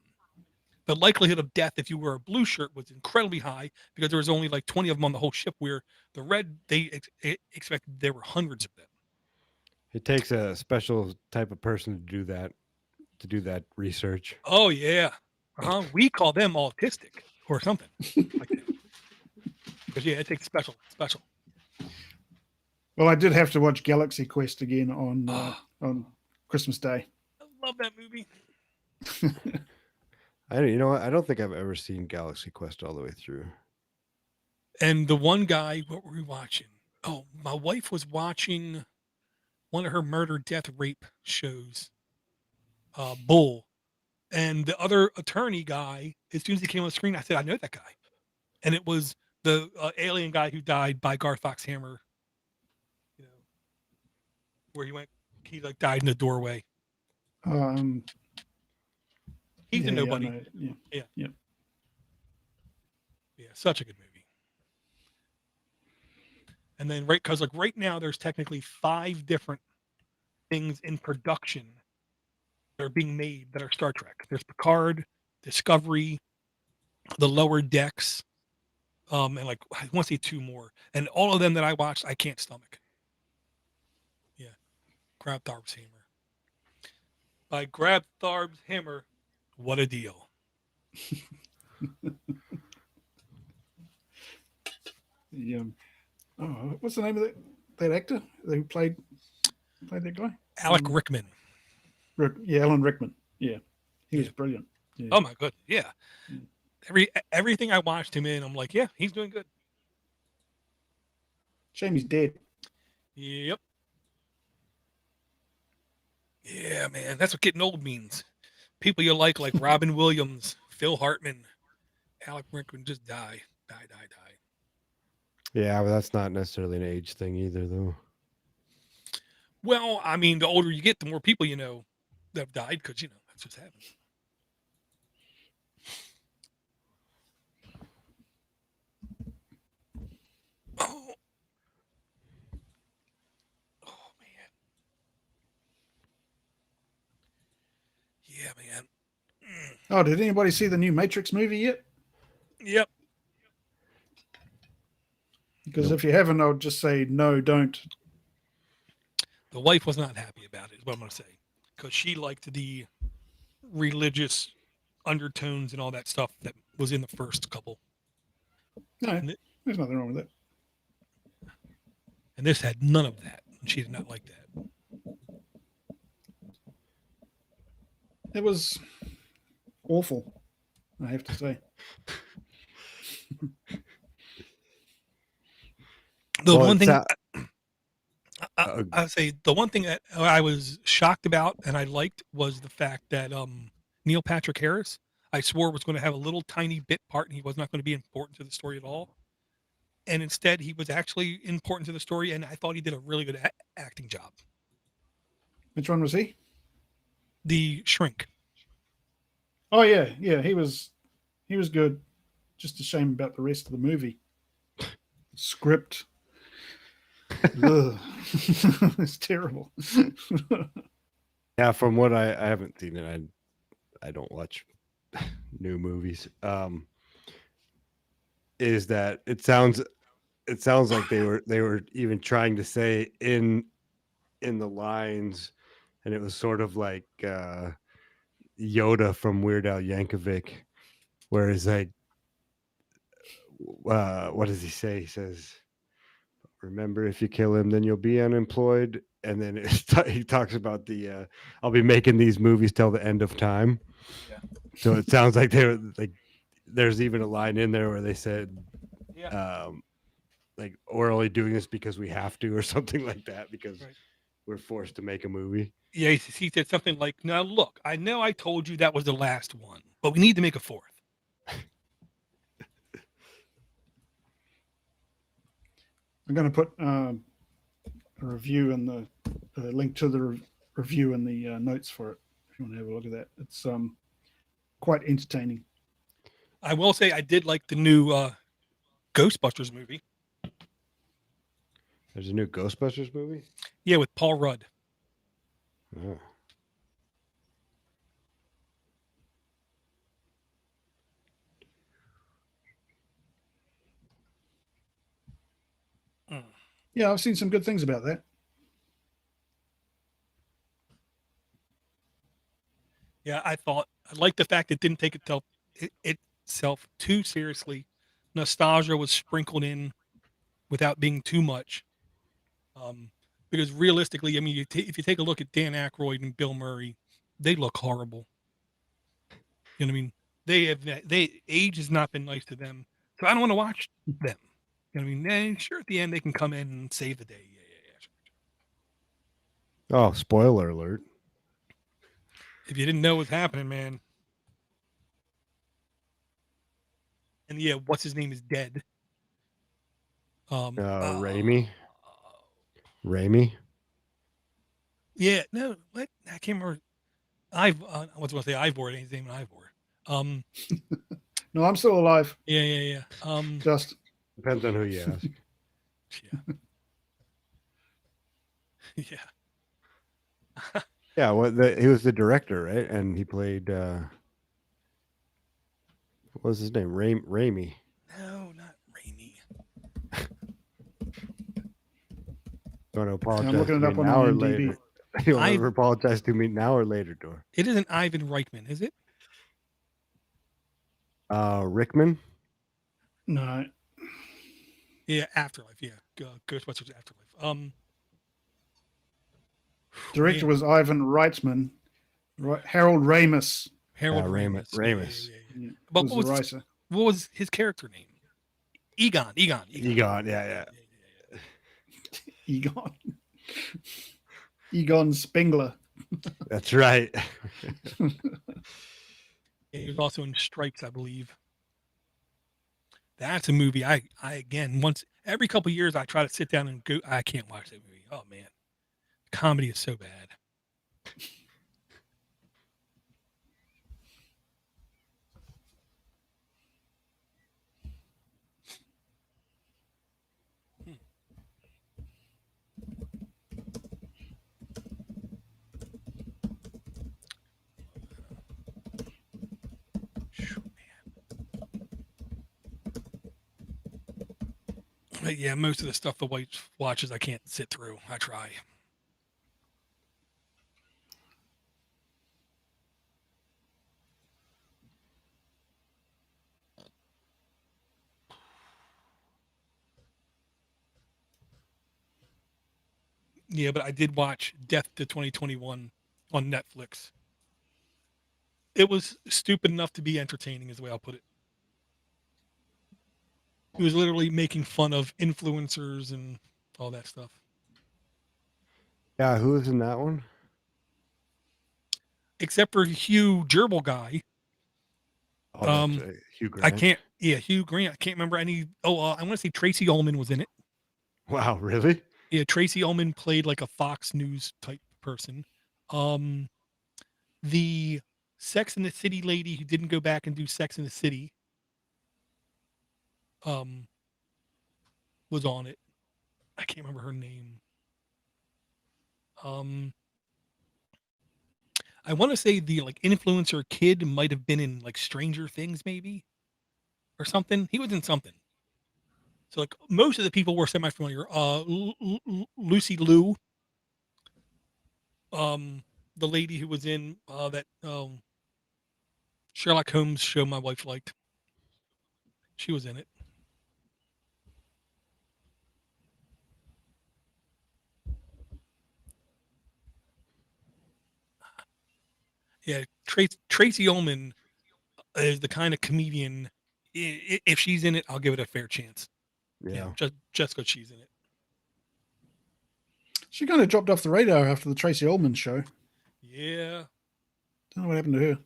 The likelihood of death if you wore a blue shirt was incredibly high because there was only like 20 of them on the whole ship, where the red, they expected there were hundreds of them. It takes a special type of person to do that research. Oh, yeah. We call them autistic or something like that. Because, yeah, it takes special. Well, I did have to watch Galaxy Quest again on Christmas Day. I love that movie. I don't think I've ever seen Galaxy Quest all the way through. And the one guy, what were we watching? Oh, my wife was watching one of her murder, death, rape shows, Bull. And the other attorney guy, as soon as he came on the screen, I said, I know that guy. And it was the alien guy who died by Garth Foxhammer, where he like died in the doorway. He's a nobody. Yeah, such a good movie. And then because like right now there's technically 5 different things in production that are being made that are Star Trek. There's Picard, Discovery, the Lower Decks, and like I want to say 2 more. And all of them that I watched, I can't stomach. Yeah, grab Dark's Hammer. by Grab Tharb's Hammer. What a deal. What's the name of that actor who played that guy? Alec Rickman. Alan Rickman. Yeah, he was Yeah. brilliant. Yeah. Oh my goodness, yeah. Yeah. Everything I watched him in, I'm like, yeah, he's doing good. Shame he's dead. Yep. Yeah, man, that's what getting old means. People you like Robin Williams, Phil Hartman, Alec Rickman just die. Yeah, but that's not necessarily an age thing either, though. Well, I mean, the older you get, the more people you know that have died because, that's what's happening. Oh. Oh, man. Yeah, man. Oh, did anybody see the new Matrix movie yet? Yep. Because if you haven't, I'll just say no, don't. The wife was not happy about it, is what I'm going to say. Because she liked the religious undertones and all that stuff that was in the first couple. No, there's nothing wrong with that. And this had none of that. And she did not like that. It was awful, I have to say. I say the one thing that I was shocked about and I liked was the fact that Neil Patrick Harris, I swore was going to have a little tiny bit part and he was not going to be important to the story at all. And instead, he was actually important to the story, and I thought he did a really good acting job. Which one was he? The Shrink. Oh yeah, he was good. Just a shame about the rest of the movie. Script. It's terrible. Yeah, from what I haven't seen it, I don't watch new movies. Is that it sounds like they were even trying to say in the lines, and it was sort of like Yoda from Weird Al Yankovic, where it's like, what does he say? He says, "Remember, if you kill him, then you'll be unemployed." And then he talks about the I'll be making these movies till the end of time. Yeah. So it sounds like they were like, there's even a line in there where they said, like, we're only doing this because we have to, or something like that, because we're forced to make a movie. Yeah, he said something like, "Now look, I know I told you that was the last one, but we need to make a fourth." I'm going to put a review in the link to the review in the notes for it. If you want to have a look at that, it's quite entertaining. I will say I did like the new Ghostbusters movie. There's a new Ghostbusters movie? Yeah, with Paul Rudd. Oh. Yeah, I've seen some good things about that. Yeah, I liked the fact it didn't take itself too seriously. Nostalgia was sprinkled in without being too much. Because realistically, I mean, if you take a look at Dan Aykroyd and Bill Murray, they look horrible. You know what I mean? Age has not been nice to them, so I don't want to watch them. You know what I mean? Sure, at the end they can come in and save the day. Yeah. Sure. Oh, spoiler alert! If you didn't know what's happening, man. And yeah, what's his name is dead. Raimi. Raimi. Yeah, no, what? I can't remember. I was going to say Ivor. His name is Ivor. No, I'm still alive. Yeah. Just depends on who you ask. Yeah. Yeah. He was the director, right? And he played. What was his name? Raimi. No, not Raimi. Going to apologize. I'm looking it up on an hour IMDb. later. You'll ever apologize to me now or later, Door? It isn't Ivan Reichman, is it? Rickman? No. Yeah, Afterlife. Yeah, Ghostbusters Afterlife. Director man, was Ivan Reitzman. Harold Ramis Harold Ramis. Ramis. yeah, But was the writer. what was his character name? Egon. Yeah. Egon. Egon Spengler. That's right. He was also in Stripes, I believe. That's a movie I again, once every couple of years I try to sit down and go. I can't watch that movie. Oh man, comedy is so bad. But yeah, most of the stuff the wife watches I can't sit through. I try. Yeah, but I did watch Death to 2021 on Netflix. It was stupid enough to be entertaining, is the way I'll put it. He was literally making fun of influencers and all that stuff. Yeah, who was in that one? Except for Hugh Gerbil guy. Oh, that's right. Hugh Grant. I can't. Yeah, Hugh Grant. I can't remember any. Oh, I want to say Tracy Ullman was in it. Wow, really? Yeah, Tracy Ullman played like a Fox News type person. The Sex and the City lady who didn't go back and do Sex in the City was on it. I can't remember her name. I want to say the like influencer kid might have been in like Stranger Things maybe or something. He was in something. So like most of the people were semi-familiar. Lucy Liu, the lady who was in that Sherlock Holmes show my wife liked. She was in it. Yeah, Tracy Ullman is the kind of comedian. If she's in it, I'll give it a fair chance. Yeah. Just because she's in it. She kind of dropped off the radar after the Tracy Ullman show. Yeah. Don't know what happened to her.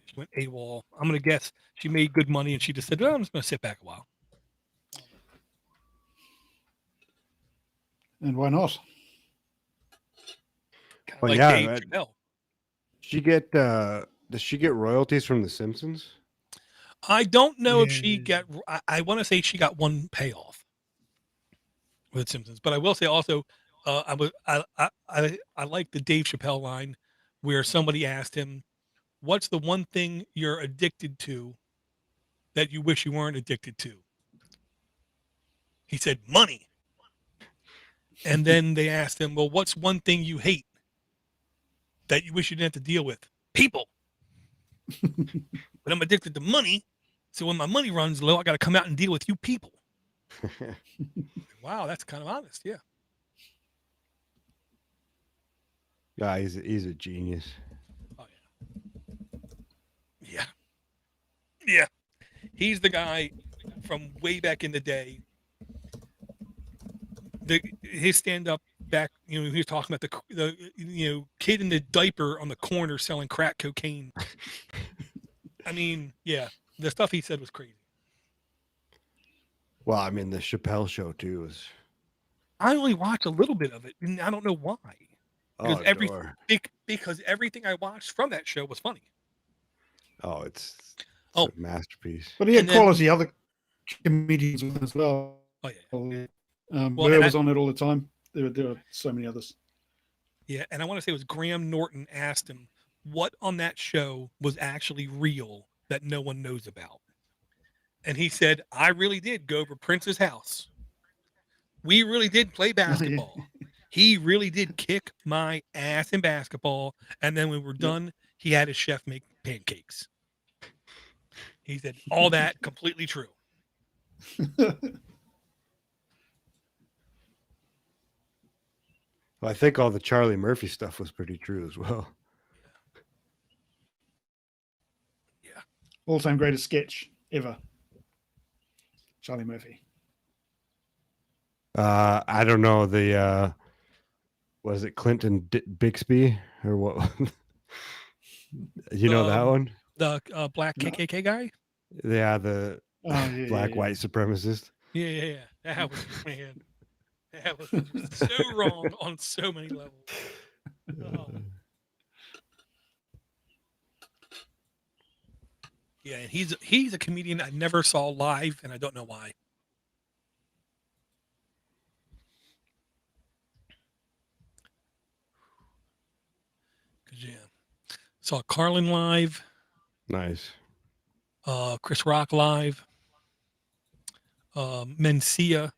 She went AWOL. I'm going to guess she made good money and she just said, well, I'm just going to sit back a while. And why not? Kind of Well, like yeah, Dave Chappelle. Does she get royalties from The Simpsons? I don't know if Yeah. she got. I want to say she got one payoff with Simpsons, but I will say also, I like the Dave Chappelle line where somebody asked him, "What's the one thing you're addicted to that you wish you weren't addicted to?" He said, "Money." And then they asked him, "Well, what's one thing you hate that you wish you didn't have to deal with?" People. But I'm addicted to money. So when my money runs low, I got to come out and deal with you people. Wow, that's kind of honest. Yeah. Yeah, he's a genius. Oh yeah. Yeah. He's the guy from way back in the day. His stand up back, he was talking about the kid in the diaper on the corner selling crack cocaine. I mean, yeah, the stuff he said was crazy. Well, I mean, the Chappelle show too was. I only watched a little bit of it, and I don't know why. Because because everything I watched from that show was funny. Oh, it's a masterpiece. But he had quality other comedians as well. Oh yeah. Burr was on it all the time. There were so many others. Yeah, and I want to say it was Graham Norton asked him what on that show was actually real that no one knows about. And he said, I really did go over Prince's house. We really did play basketball. He really did kick my ass in basketball. And then when we were done, he had his chef make pancakes. He said, all that completely true. Well, I think all the Charlie Murphy stuff was pretty true as well. Yeah. All-time greatest sketch ever. Charlie Murphy. I don't know. Was it Clinton Bixby or what? You know that one? The black No. KKK guy? Yeah, the black white supremacist. Yeah. That was, man. That was so wrong on so many levels. Oh. Yeah, and he's a comedian I never saw live, and I don't know why. Cause saw Carlin live. Nice. Chris Rock live. Mencia,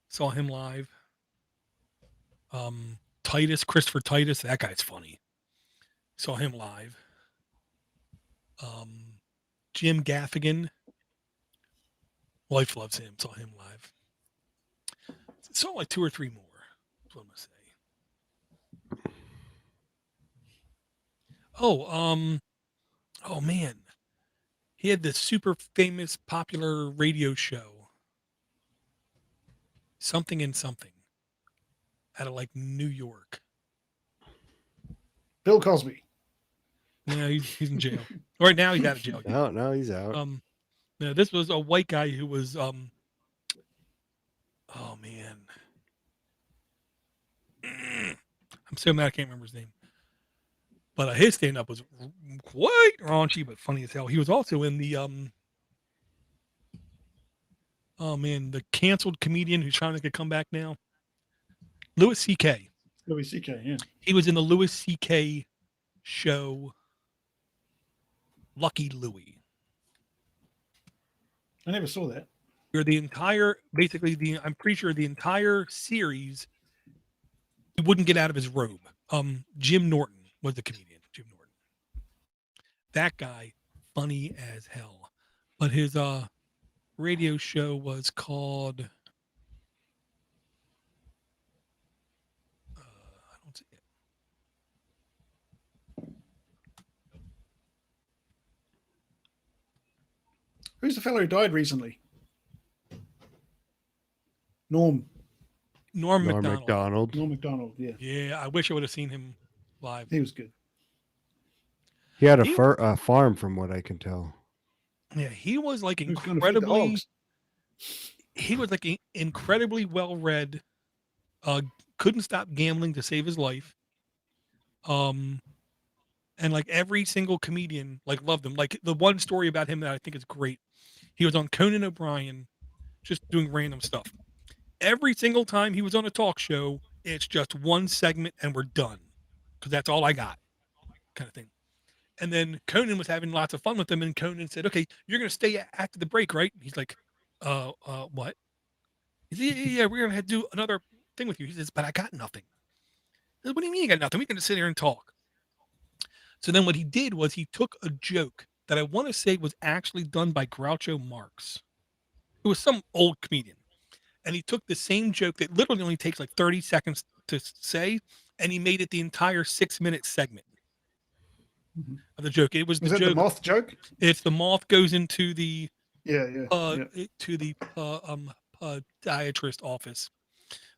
saw him live. Christopher Titus, that guy's funny. Saw him live. Jim Gaffigan, wife loves him. Saw him live. Saw like 2 or 3 more. That's what I'm gonna say. Oh man, he had this super famous, popular radio show. Something in something. Out of like New York. Bill Cosby. Yeah, he's in jail. Right now he's out of jail. No, he's out. No, this was a white guy who was oh man. I'm so mad I can't remember his name. But his stand-up was quite raunchy, but funny as hell. He was also in the the canceled comedian who's trying to make a comeback now. Louis C.K. Louis C.K., yeah. He was in the Louis C.K. show Lucky Louie. I never saw that. Where I'm pretty sure the entire series, he wouldn't get out of his robe. Jim Norton was the comedian. Jim Norton. That guy, funny as hell. But his radio show was called I don't see it. Who's the fellow who died recently? Norm McDonald. Norm McDonald, yeah. Yeah, I wish I would have seen him live. He was good. He had a farm, from what I can tell. Yeah, he was like Who's gonna feed the hogs? he was like incredibly well-read, couldn't stop gambling to save his life. And like every single comedian like loved him. Like the one story about him that I think is great. He was on Conan O'Brien just doing random stuff. Every single time he was on a talk show, it's just one segment and we're done. Because that's all I got. Kind of thing. And then Conan was having lots of fun with him, and Conan said, "Okay, you're gonna stay after the break, right?" He's like, what? He said, yeah, we're gonna have to do another thing with you. He says, "But I got nothing." He says, "What do you mean you got nothing? We can just sit here and talk." So then what he did was he took a joke that I want to say was actually done by Groucho Marx, who was some old comedian. And he took the same joke that literally only takes like 30 seconds to say, and he made it the entire 6-minute segment of the joke. It was the that joke. The moth joke? It's the moth goes into the to the podiatrist office.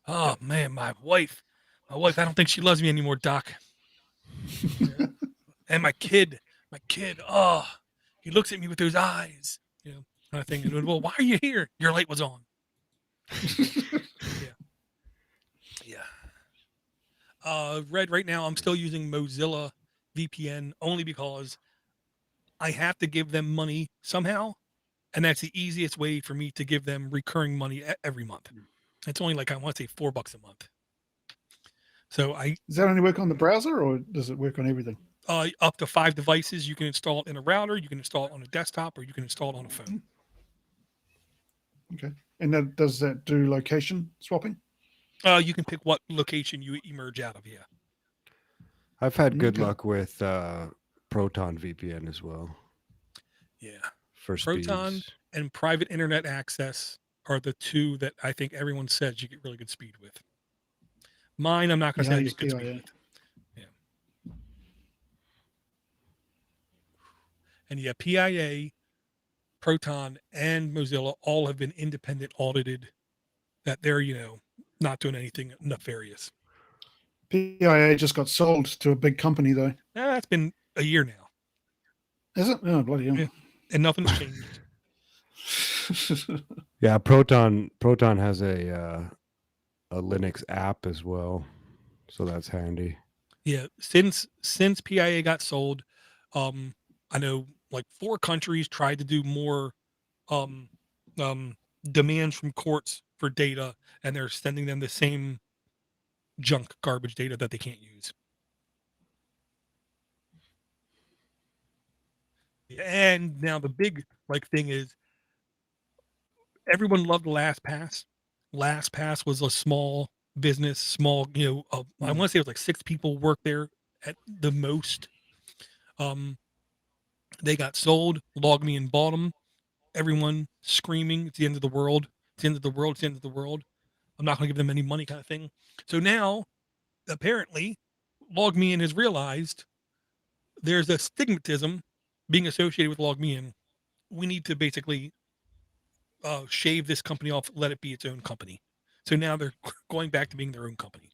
Oh man, my wife, I don't think she loves me anymore, Doc. And my kid, oh, he looks at me with those eyes, kind of thing. And well, why are you here? Your light was on. Yeah. Red, right now I'm still using Mozilla VPN only because I have to give them money somehow, and that's the easiest way for me to give them recurring money every month. It's only like I want to say $4 a month. So does that only work on the browser, or does it work on everything? Up to 5 devices. You can install it in a router, you can install it on a desktop, or you can install it on a phone. Okay. And does that do location swapping? You can pick what location you emerge out of. Yeah. I've had good Okay. luck with Proton VPN as well Yeah. for Proton speeds. and private internet access are the two that I think everyone says you get really good speed with. Mine, I'm not going to Yeah, say I I use get good speed PIA. with. Yeah. And yeah, PIA, Proton, and Mozilla all have been independent audited that they're, not doing anything nefarious. PIA just got sold to a big company, though. That's been a year now. Is it? Oh, bloody hell. Yeah. And nothing's changed. Yeah, Proton has a Linux app as well, so that's handy. Yeah. Since PIA got sold, I know like 4 countries tried to do more um, um, demands from courts for data, and they're sending them the same junk garbage data that they can't use. And now the big thing is everyone loved LastPass. LastPass was a small business, small, I want to say it was like 6 people worked there at the most. They got sold. LogMeIn bought them. Everyone screaming, "It's the end of the world! It's the end of the world! It's the end of the world!" I'm not going to give them any money, kind of thing. So now, apparently, LogMeIn has realized there's a stigmatism being associated with LogMeIn. We need to basically shave this company off, let it be its own company. So now they're going back to being their own company.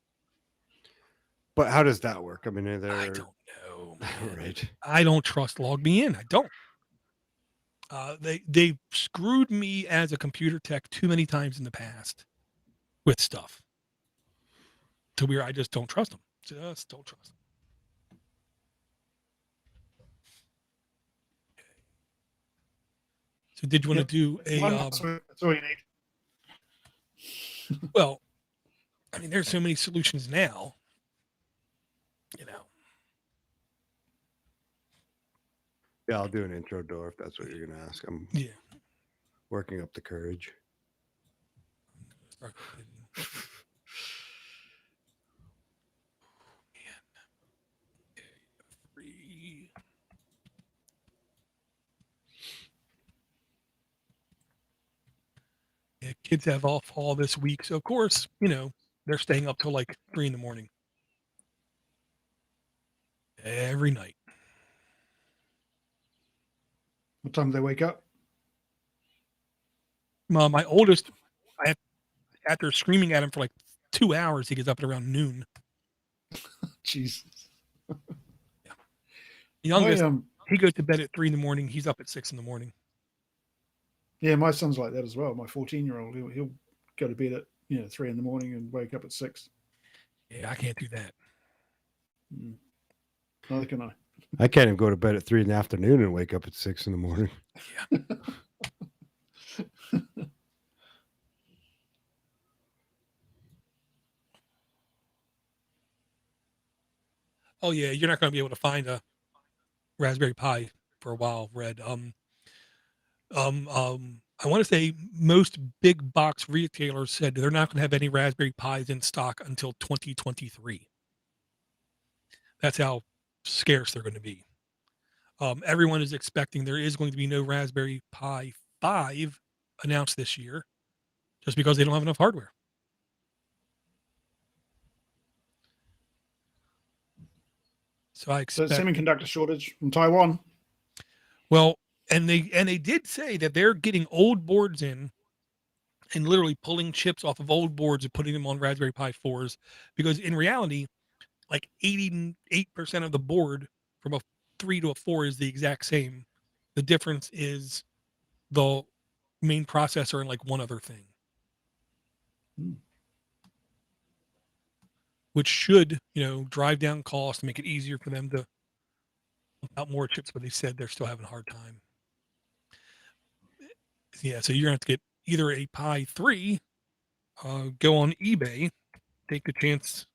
But how does that work? I mean, I don't know, man. right. I don't trust LogMeIn. I don't. They screwed me as a computer tech too many times in the past with stuff to where I just don't trust them. Just don't trust them. So did you want to do a That's all you need. well, I mean, there's so many solutions now, Yeah, I'll do an intro door if that's what you're gonna ask. I'm Yeah. working up the courage. Free. Yeah, kids have off all this week, so of course, they're staying up till like 3 a.m. every night. What time do they wake up? My oldest, after screaming at him for like 2 hours, he gets up at around noon. Jesus. Yeah. The youngest, My, he goes to bed at 3 a.m. He's up at 6 a.m. yeah, my son's like that as well. My 14-year-old, he'll go to bed at 3 a.m. and wake up at 6. Yeah, I can't do that. Neither can I. I can't even go to bed at 3 p.m. and wake up at 6 a.m. Yeah. Oh yeah, you're not going to be able to find a Raspberry Pi for a while, Red. I want to say most big box retailers said they're not going to have any Raspberry Pis in stock until 2023. That's how scarce they're going to be. Everyone is expecting there is going to be no Raspberry Pi 5 announced this year just because they don't have enough hardware. So I expect semiconductor shortage from Taiwan. Well, and they did say that they're getting old boards in and literally pulling chips off of old boards and putting them on Raspberry Pi 4s because in reality, like 88% of the board from a 3 to a 4 is the exact same. The difference is the main processor and like one other thing. Which should, drive down cost, make it easier for them to pump out more chips, but they said they're still having a hard time. Yeah, so you're going to have to get either a Pi 3, go on eBay, take the chance,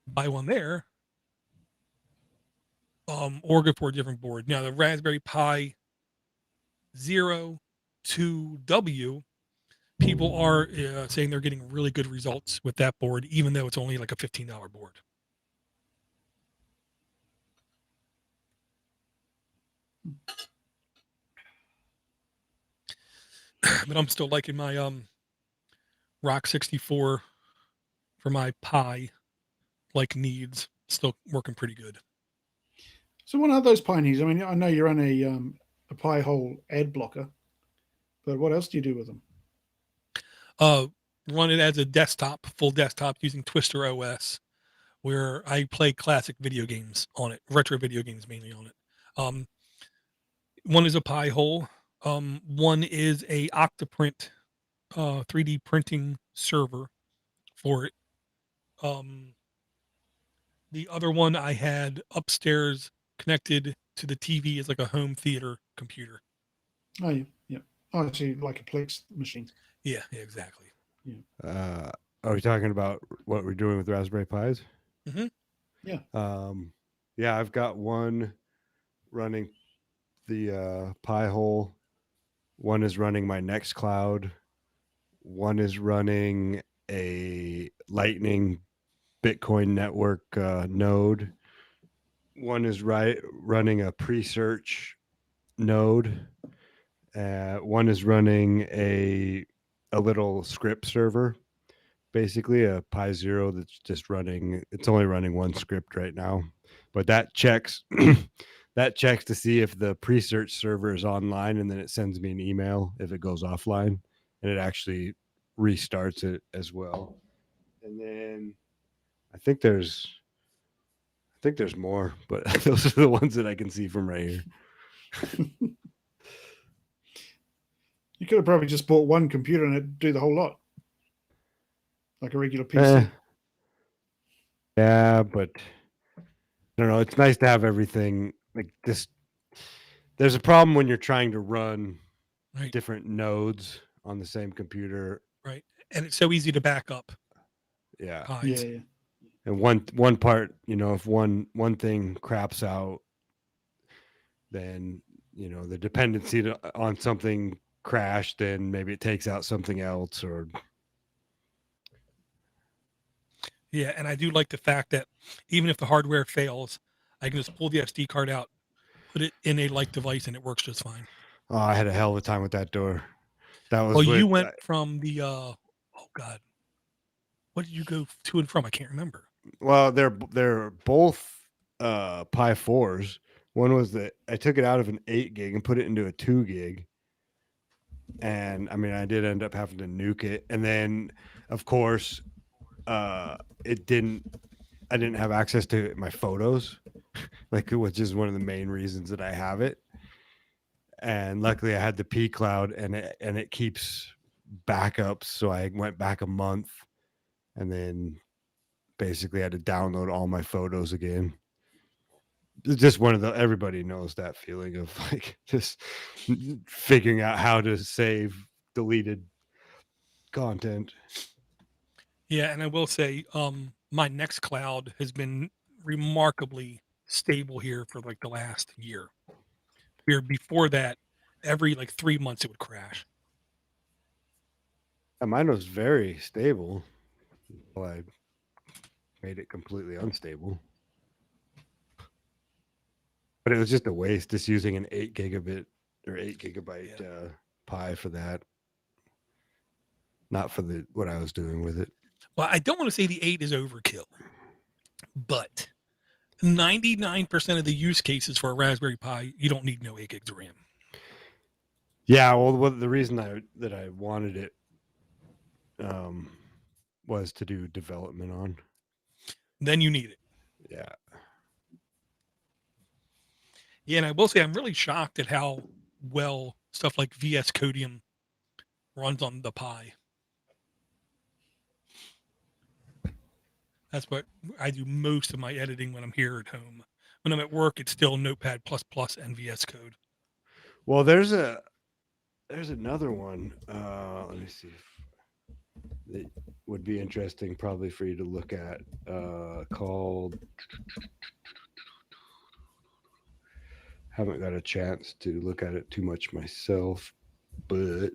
buy one there, or go for a different board. Now, the Raspberry Pi 0 2W people are saying they're getting really good results with that board, even though it's only like a $15 board. But I'm still liking my Rock 64 for my Pi like needs. Still working pretty good. So what are those Pineys? I mean, I know you're on a Pi hole ad blocker, but what else do you do with them? Run it as a desktop, full desktop using Twister OS, where I play classic video games on it, retro video games mainly on it. One is a Pi hole. One is a Octoprint 3D printing server for it. The other one I had upstairs connected to the TV as like a home theater computer. Oh, yeah, yeah. Oh, actually, like a Plex machine. Yeah, exactly. Are we talking about what we're doing with Raspberry Pis? Mm-hmm. Yeah. Yeah, I've got one running the Pi hole. One is running my Nextcloud. One is running a Lightning Bitcoin network node. One is running a pre-search node. One is running a little script server, basically a Pi Zero that's just running. It's only running one script right now, but that checks that checks to see if the pre-search server is online, and then it sends me an email if it goes offline, and it actually restarts it as well. And then I think there's more, but those are the ones that I can see from right here. You could have probably just bought one computer and it'd do the whole lot, like a regular PC. Yeah, but I don't know. It's nice to have everything like this. There's a problem when you're trying to run different nodes on the same computer. Right. And it's so easy to back up. Yeah. Pies. Yeah. And one part, if one thing craps out, then the dependency on something crashed, then maybe it takes out something else. Or yeah, and I do like the fact that even if the hardware fails, I can just pull the SD card out, put it in a like device, and it works just fine. Oh, I had a hell of a time with that door. That was you went from the oh god, what did you go to and from? I can't remember. Well, they're both Pi 4s. One was that I took it out of an 8 gig and put it into a 2 gig. And I mean, I did end up having to nuke it. And then, of course, I didn't have access to my photos, which is one of the main reasons that I have it. And luckily I had the P Cloud, and it keeps backups. So I went back a month and then basically had to download all my photos again. It's just one of everybody knows that feeling of like just figuring out how to save deleted content. Yeah, and I will say, my Nextcloud has been remarkably stable here for like the last year. Where before that, every like 3 months it would crash. And mine was very stable. Well, I made it completely unstable. But it was just a waste, just using an 8 gigabit or 8 gigabyte Pi for that. Not for what I was doing with it. Well, I don't want to say the 8 is overkill, but 99% of the use cases for a Raspberry Pi, you don't need no 8 gigs of RAM. Yeah, well, the reason that I wanted it was to do development on. Then you need it. Yeah. Yeah, and I will say I'm really shocked at how well stuff like VS Codium runs on the Pi. That's what I do most of my editing when I'm here at home. When I'm at work, it's still Notepad++ and VS Code. Well, there's another one. Let me see. That would be interesting probably for you to look at, called, haven't got a chance to look at it too much myself, but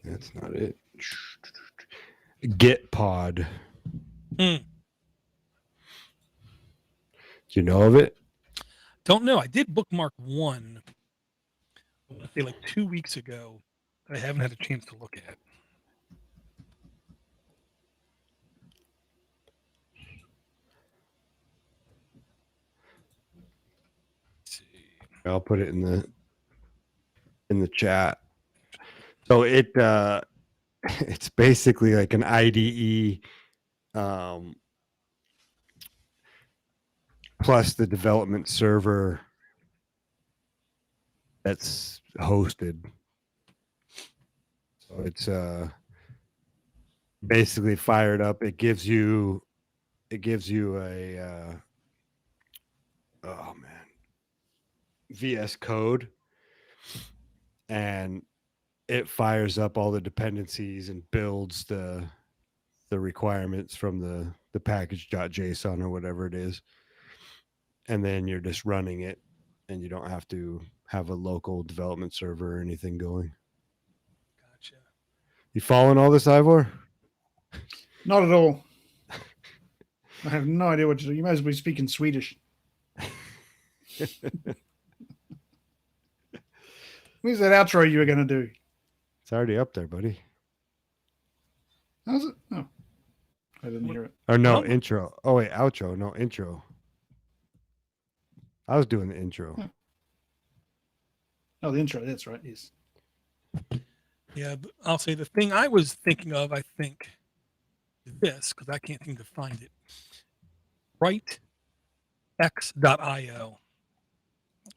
That's not it. Git Pod. Hmm. Do you know of it? Don't know. I did bookmark one, I say like 2 weeks ago. That I haven't had a chance to look at. Let's see. I'll put it in the chat. So it it's basically like an IDE plus the development server that's hosted. So it's basically fired up. It gives you a oh man, VS Code, and it fires up all the dependencies and builds the requirements from the package.json or whatever it is, and then you're just running it, and you don't have to have a local development server or anything going. Gotcha. You following all this, Ivor? Not at all. I have no idea what to do. You might as well be speaking Swedish. Where's that outro you were going to do? It's already up there, buddy. How's it? Oh, I didn't hear it. Or no, No. intro. Oh wait, outro. No, intro. I was doing the intro. Yeah. Oh, the intro. That's right. Yes. Yeah, but I'll say the thing I was thinking of, I think, is this, because I can't seem to find it. WriteX.io.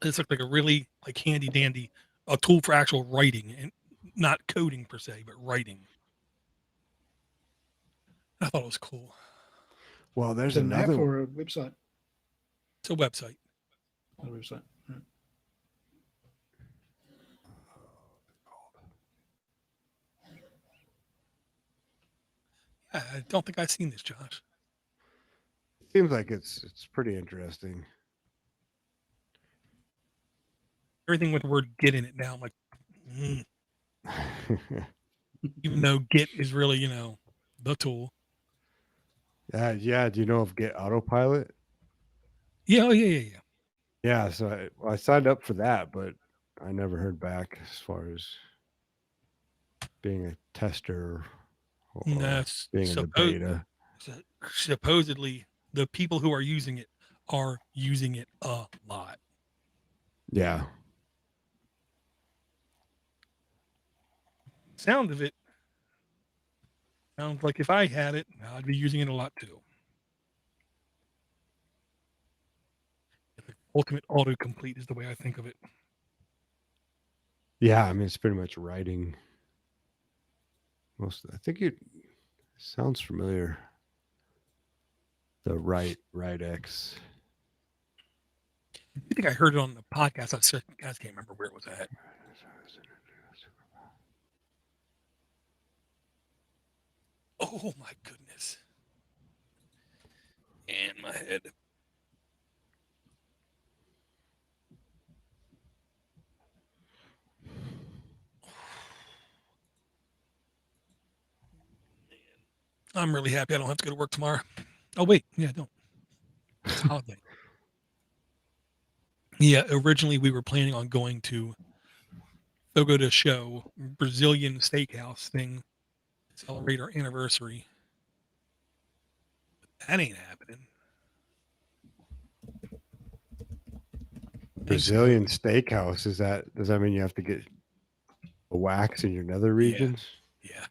This looks like a really like handy dandy a tool for actual writing and not coding per se, but writing. I thought it was cool. Well, there's Is it an app another. or a website? It's a website. A website. Right. I don't think I've seen this, Josh. Seems like it's pretty interesting. Everything with the word "get" in it now. I'm like, even though Git is really, the tool. Yeah. Do you know of Get Autopilot? Yeah, oh, yeah. Yeah. So I signed up for that, but I never heard back as far as being a tester or That's being in the beta. supposedly the people who are using it are using it a lot. Yeah. Sound of it sounds like if I had it, I'd be using it a lot too. The ultimate autocomplete is the way I think of it. Yeah. I mean, it's pretty much writing. I think it sounds familiar. The WriteX. I think I heard it on the podcast. I can't remember where it was at. Oh my goodness. And my head. I'm really happy I don't have to go to work tomorrow. Oh wait, yeah, I don't. It's a holiday. Yeah, originally we were planning on going to go to a show, Brazilian steakhouse thing, celebrate our anniversary. That ain't happening. Brazilian steakhouse. Does that mean you have to get a wax in your nether regions? Yeah.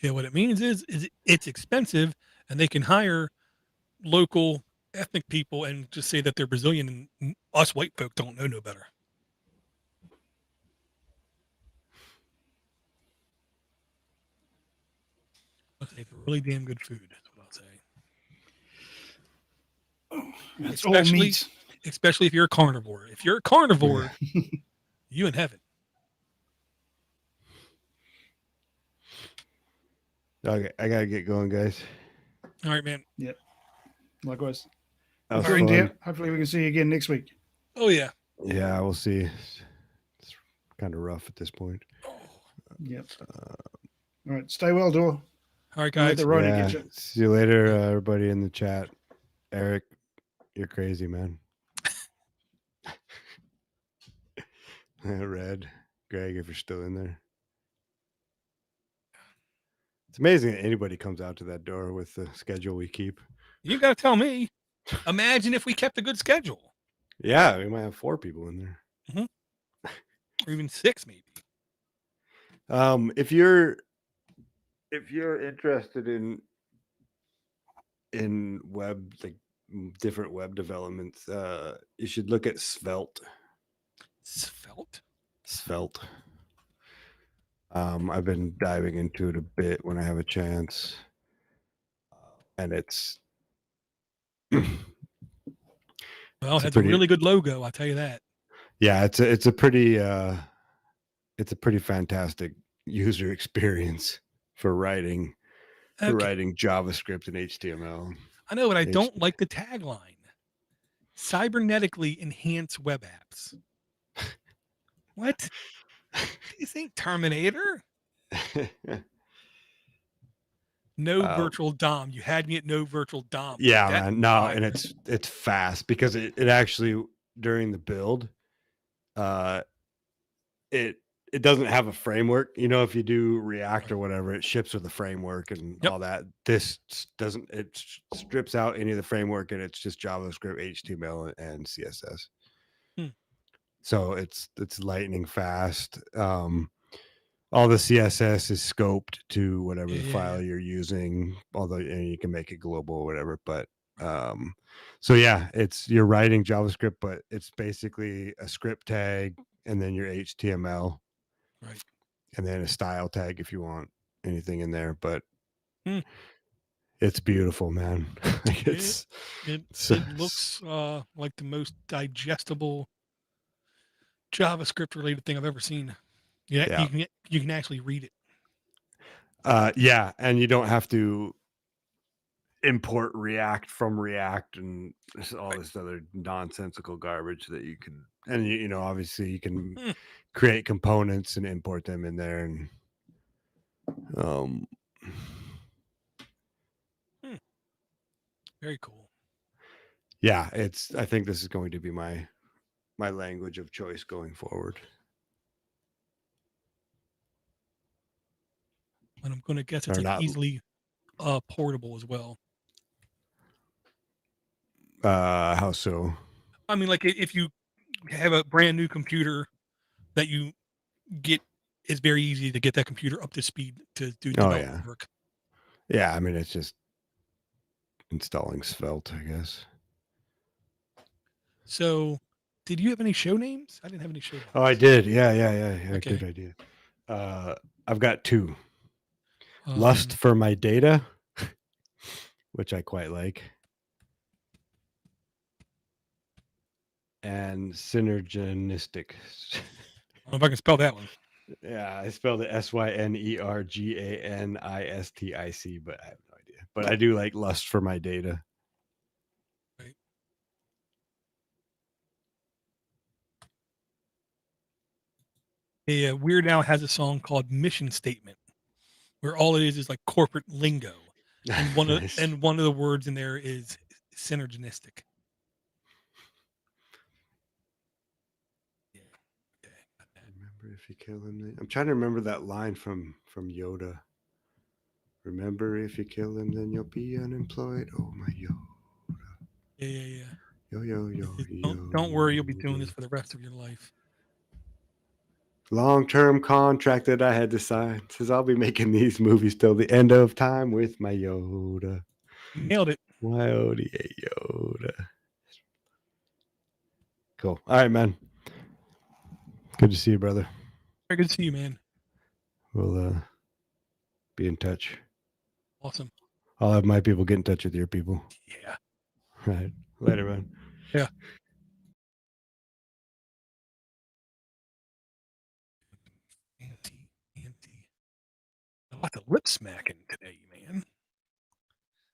Yeah, what it means is it's expensive, and they can hire local ethnic people and just say that they're Brazilian, and us white folk don't know no better. It's really damn good food. That's what I'll say. It's all meat. Especially if you're a carnivore. If you're a carnivore, you in heaven. Okay, I gotta get going, guys. All right, man. Yep. Likewise. That was All right, fun. dear. Hopefully we can see you again next week. Oh yeah. Yeah, we'll see. It's kind of rough at this point. Yep. All right. Stay well, Door. All right, Don't let guys. the Rona Yeah. get you. See you later, everybody in the chat. Eric, you're crazy, man. Red, Greg, if you're still in there. It's amazing that anybody comes out to that door with the schedule we keep. You got to tell me. Imagine if we kept a good schedule. Yeah, we might have 4 people in there. Or even 6, maybe. If you're interested in web, like different web developments, you should look at Svelte. Svelte. I've been diving into it a bit when I have a chance, and it's Well, it has a really good logo. I'll tell you that. Yeah, it's a pretty fantastic user experience for writing JavaScript and HTML. I know, but I don't like the tagline. Cybernetically enhance web apps. What? This ain't Terminator. No virtual DOM. You had me at no virtual DOM. Yeah, man. No, and it's fast because it actually during the build, it doesn't have a framework. You know, if you do React or whatever, it ships with a framework and all that. This doesn't. It strips out any of the framework and it's just JavaScript, HTML, and CSS. So it's lightning fast. All the CSS is scoped to whatever the file you're using, although you can make it global or whatever. But so yeah, you're writing JavaScript, but it's basically a script tag and then your HTML, right, and then a style tag if you want anything in there. But it's beautiful, man. It looks like the most digestible JavaScript related thing I've ever seen. Yeah, you can actually read it. Yeah, and you don't have to import React from React and all this other nonsensical garbage that you can. And you know, obviously, you can create components and import them in there, and very cool. Yeah, I think this is going to be my language of choice going forward. And I'm going to guess it's like easily portable as well. How so? I mean, like if you have a brand new computer that you get, it's very easy to get that computer up to speed to do development work. Yeah, I mean, it's just installing Svelte, I guess. So, did you have any show names? I didn't have any show names. Oh, I did. Yeah. Okay. Good idea. I've got 2. Lust for my data, which I quite like, and synergistic. I don't know if I can spell that one. Yeah, I spelled it SYNERGANISTIC, but I have no idea. But I do like lust for my data. Right. Yeah, Weird Al has a song called Mission Statement, where all it is like corporate lingo. And one of the words in there is synergistic. Remember if you kill him, I'm trying to remember that line from Yoda. Remember if you kill him, then you'll be unemployed. Oh my Yoda. Yeah. Yo. Don't worry, you'll be doing this for the rest of your life. Long-term contract that I had to sign says I'll be making these movies till the end of time with my Yoda. Nailed it. My Yoda. Cool. All right, man. Good to see you, brother. Very good to see you, man. We'll be in touch. Awesome. I'll have my people get in touch with your people. Yeah. All right. Later, man. Yeah. Anti. Lots of lip smacking today, man.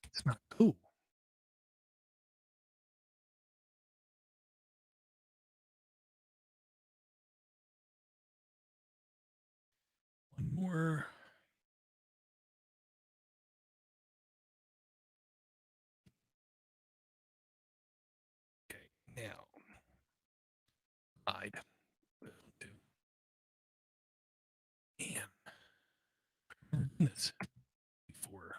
It's not cool. more. Okay, now hide. And this before.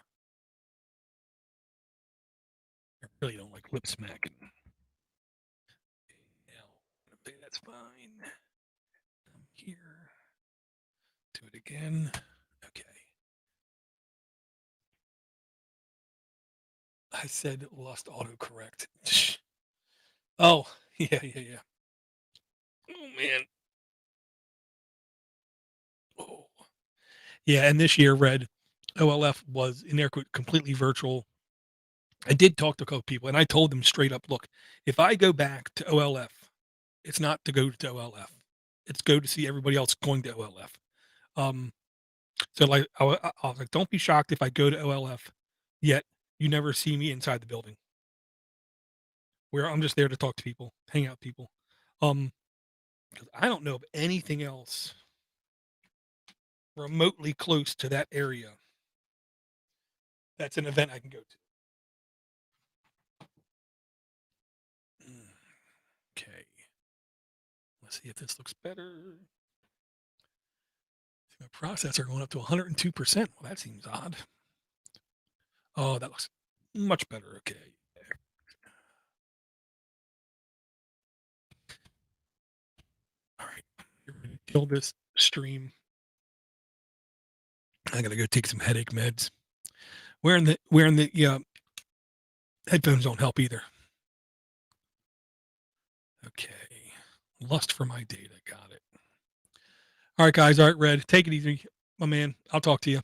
I really don't like lip smacking. Now, okay, that's fine. Come here. Do it again. Okay. I said lost autocorrect. Oh, yeah. Oh, man. Oh. Yeah, and this year, Red, OLF was, in air quote, completely virtual. I did talk to a couple people, and I told them straight up, look, if I go back to OLF, it's not to go to OLF. It's go to see everybody else going to OLF. So like, I was like, don't be shocked if I go to OLF, yet you never see me inside the building. Where I'm just there to talk to people, hang out with people. Because I don't know of anything else remotely close to that area that's an event I can go to. Okay. Let's see if this looks better. My processor going up to 102%. Well, that seems odd. Oh, that looks much better. Okay. All right. You're ready to kill this stream. I gotta go take some headache meds. Wearing the headphones don't help either. Okay. Lust for my data. Got it. All right, guys. All right, Red. Take it easy, my man. I'll talk to you.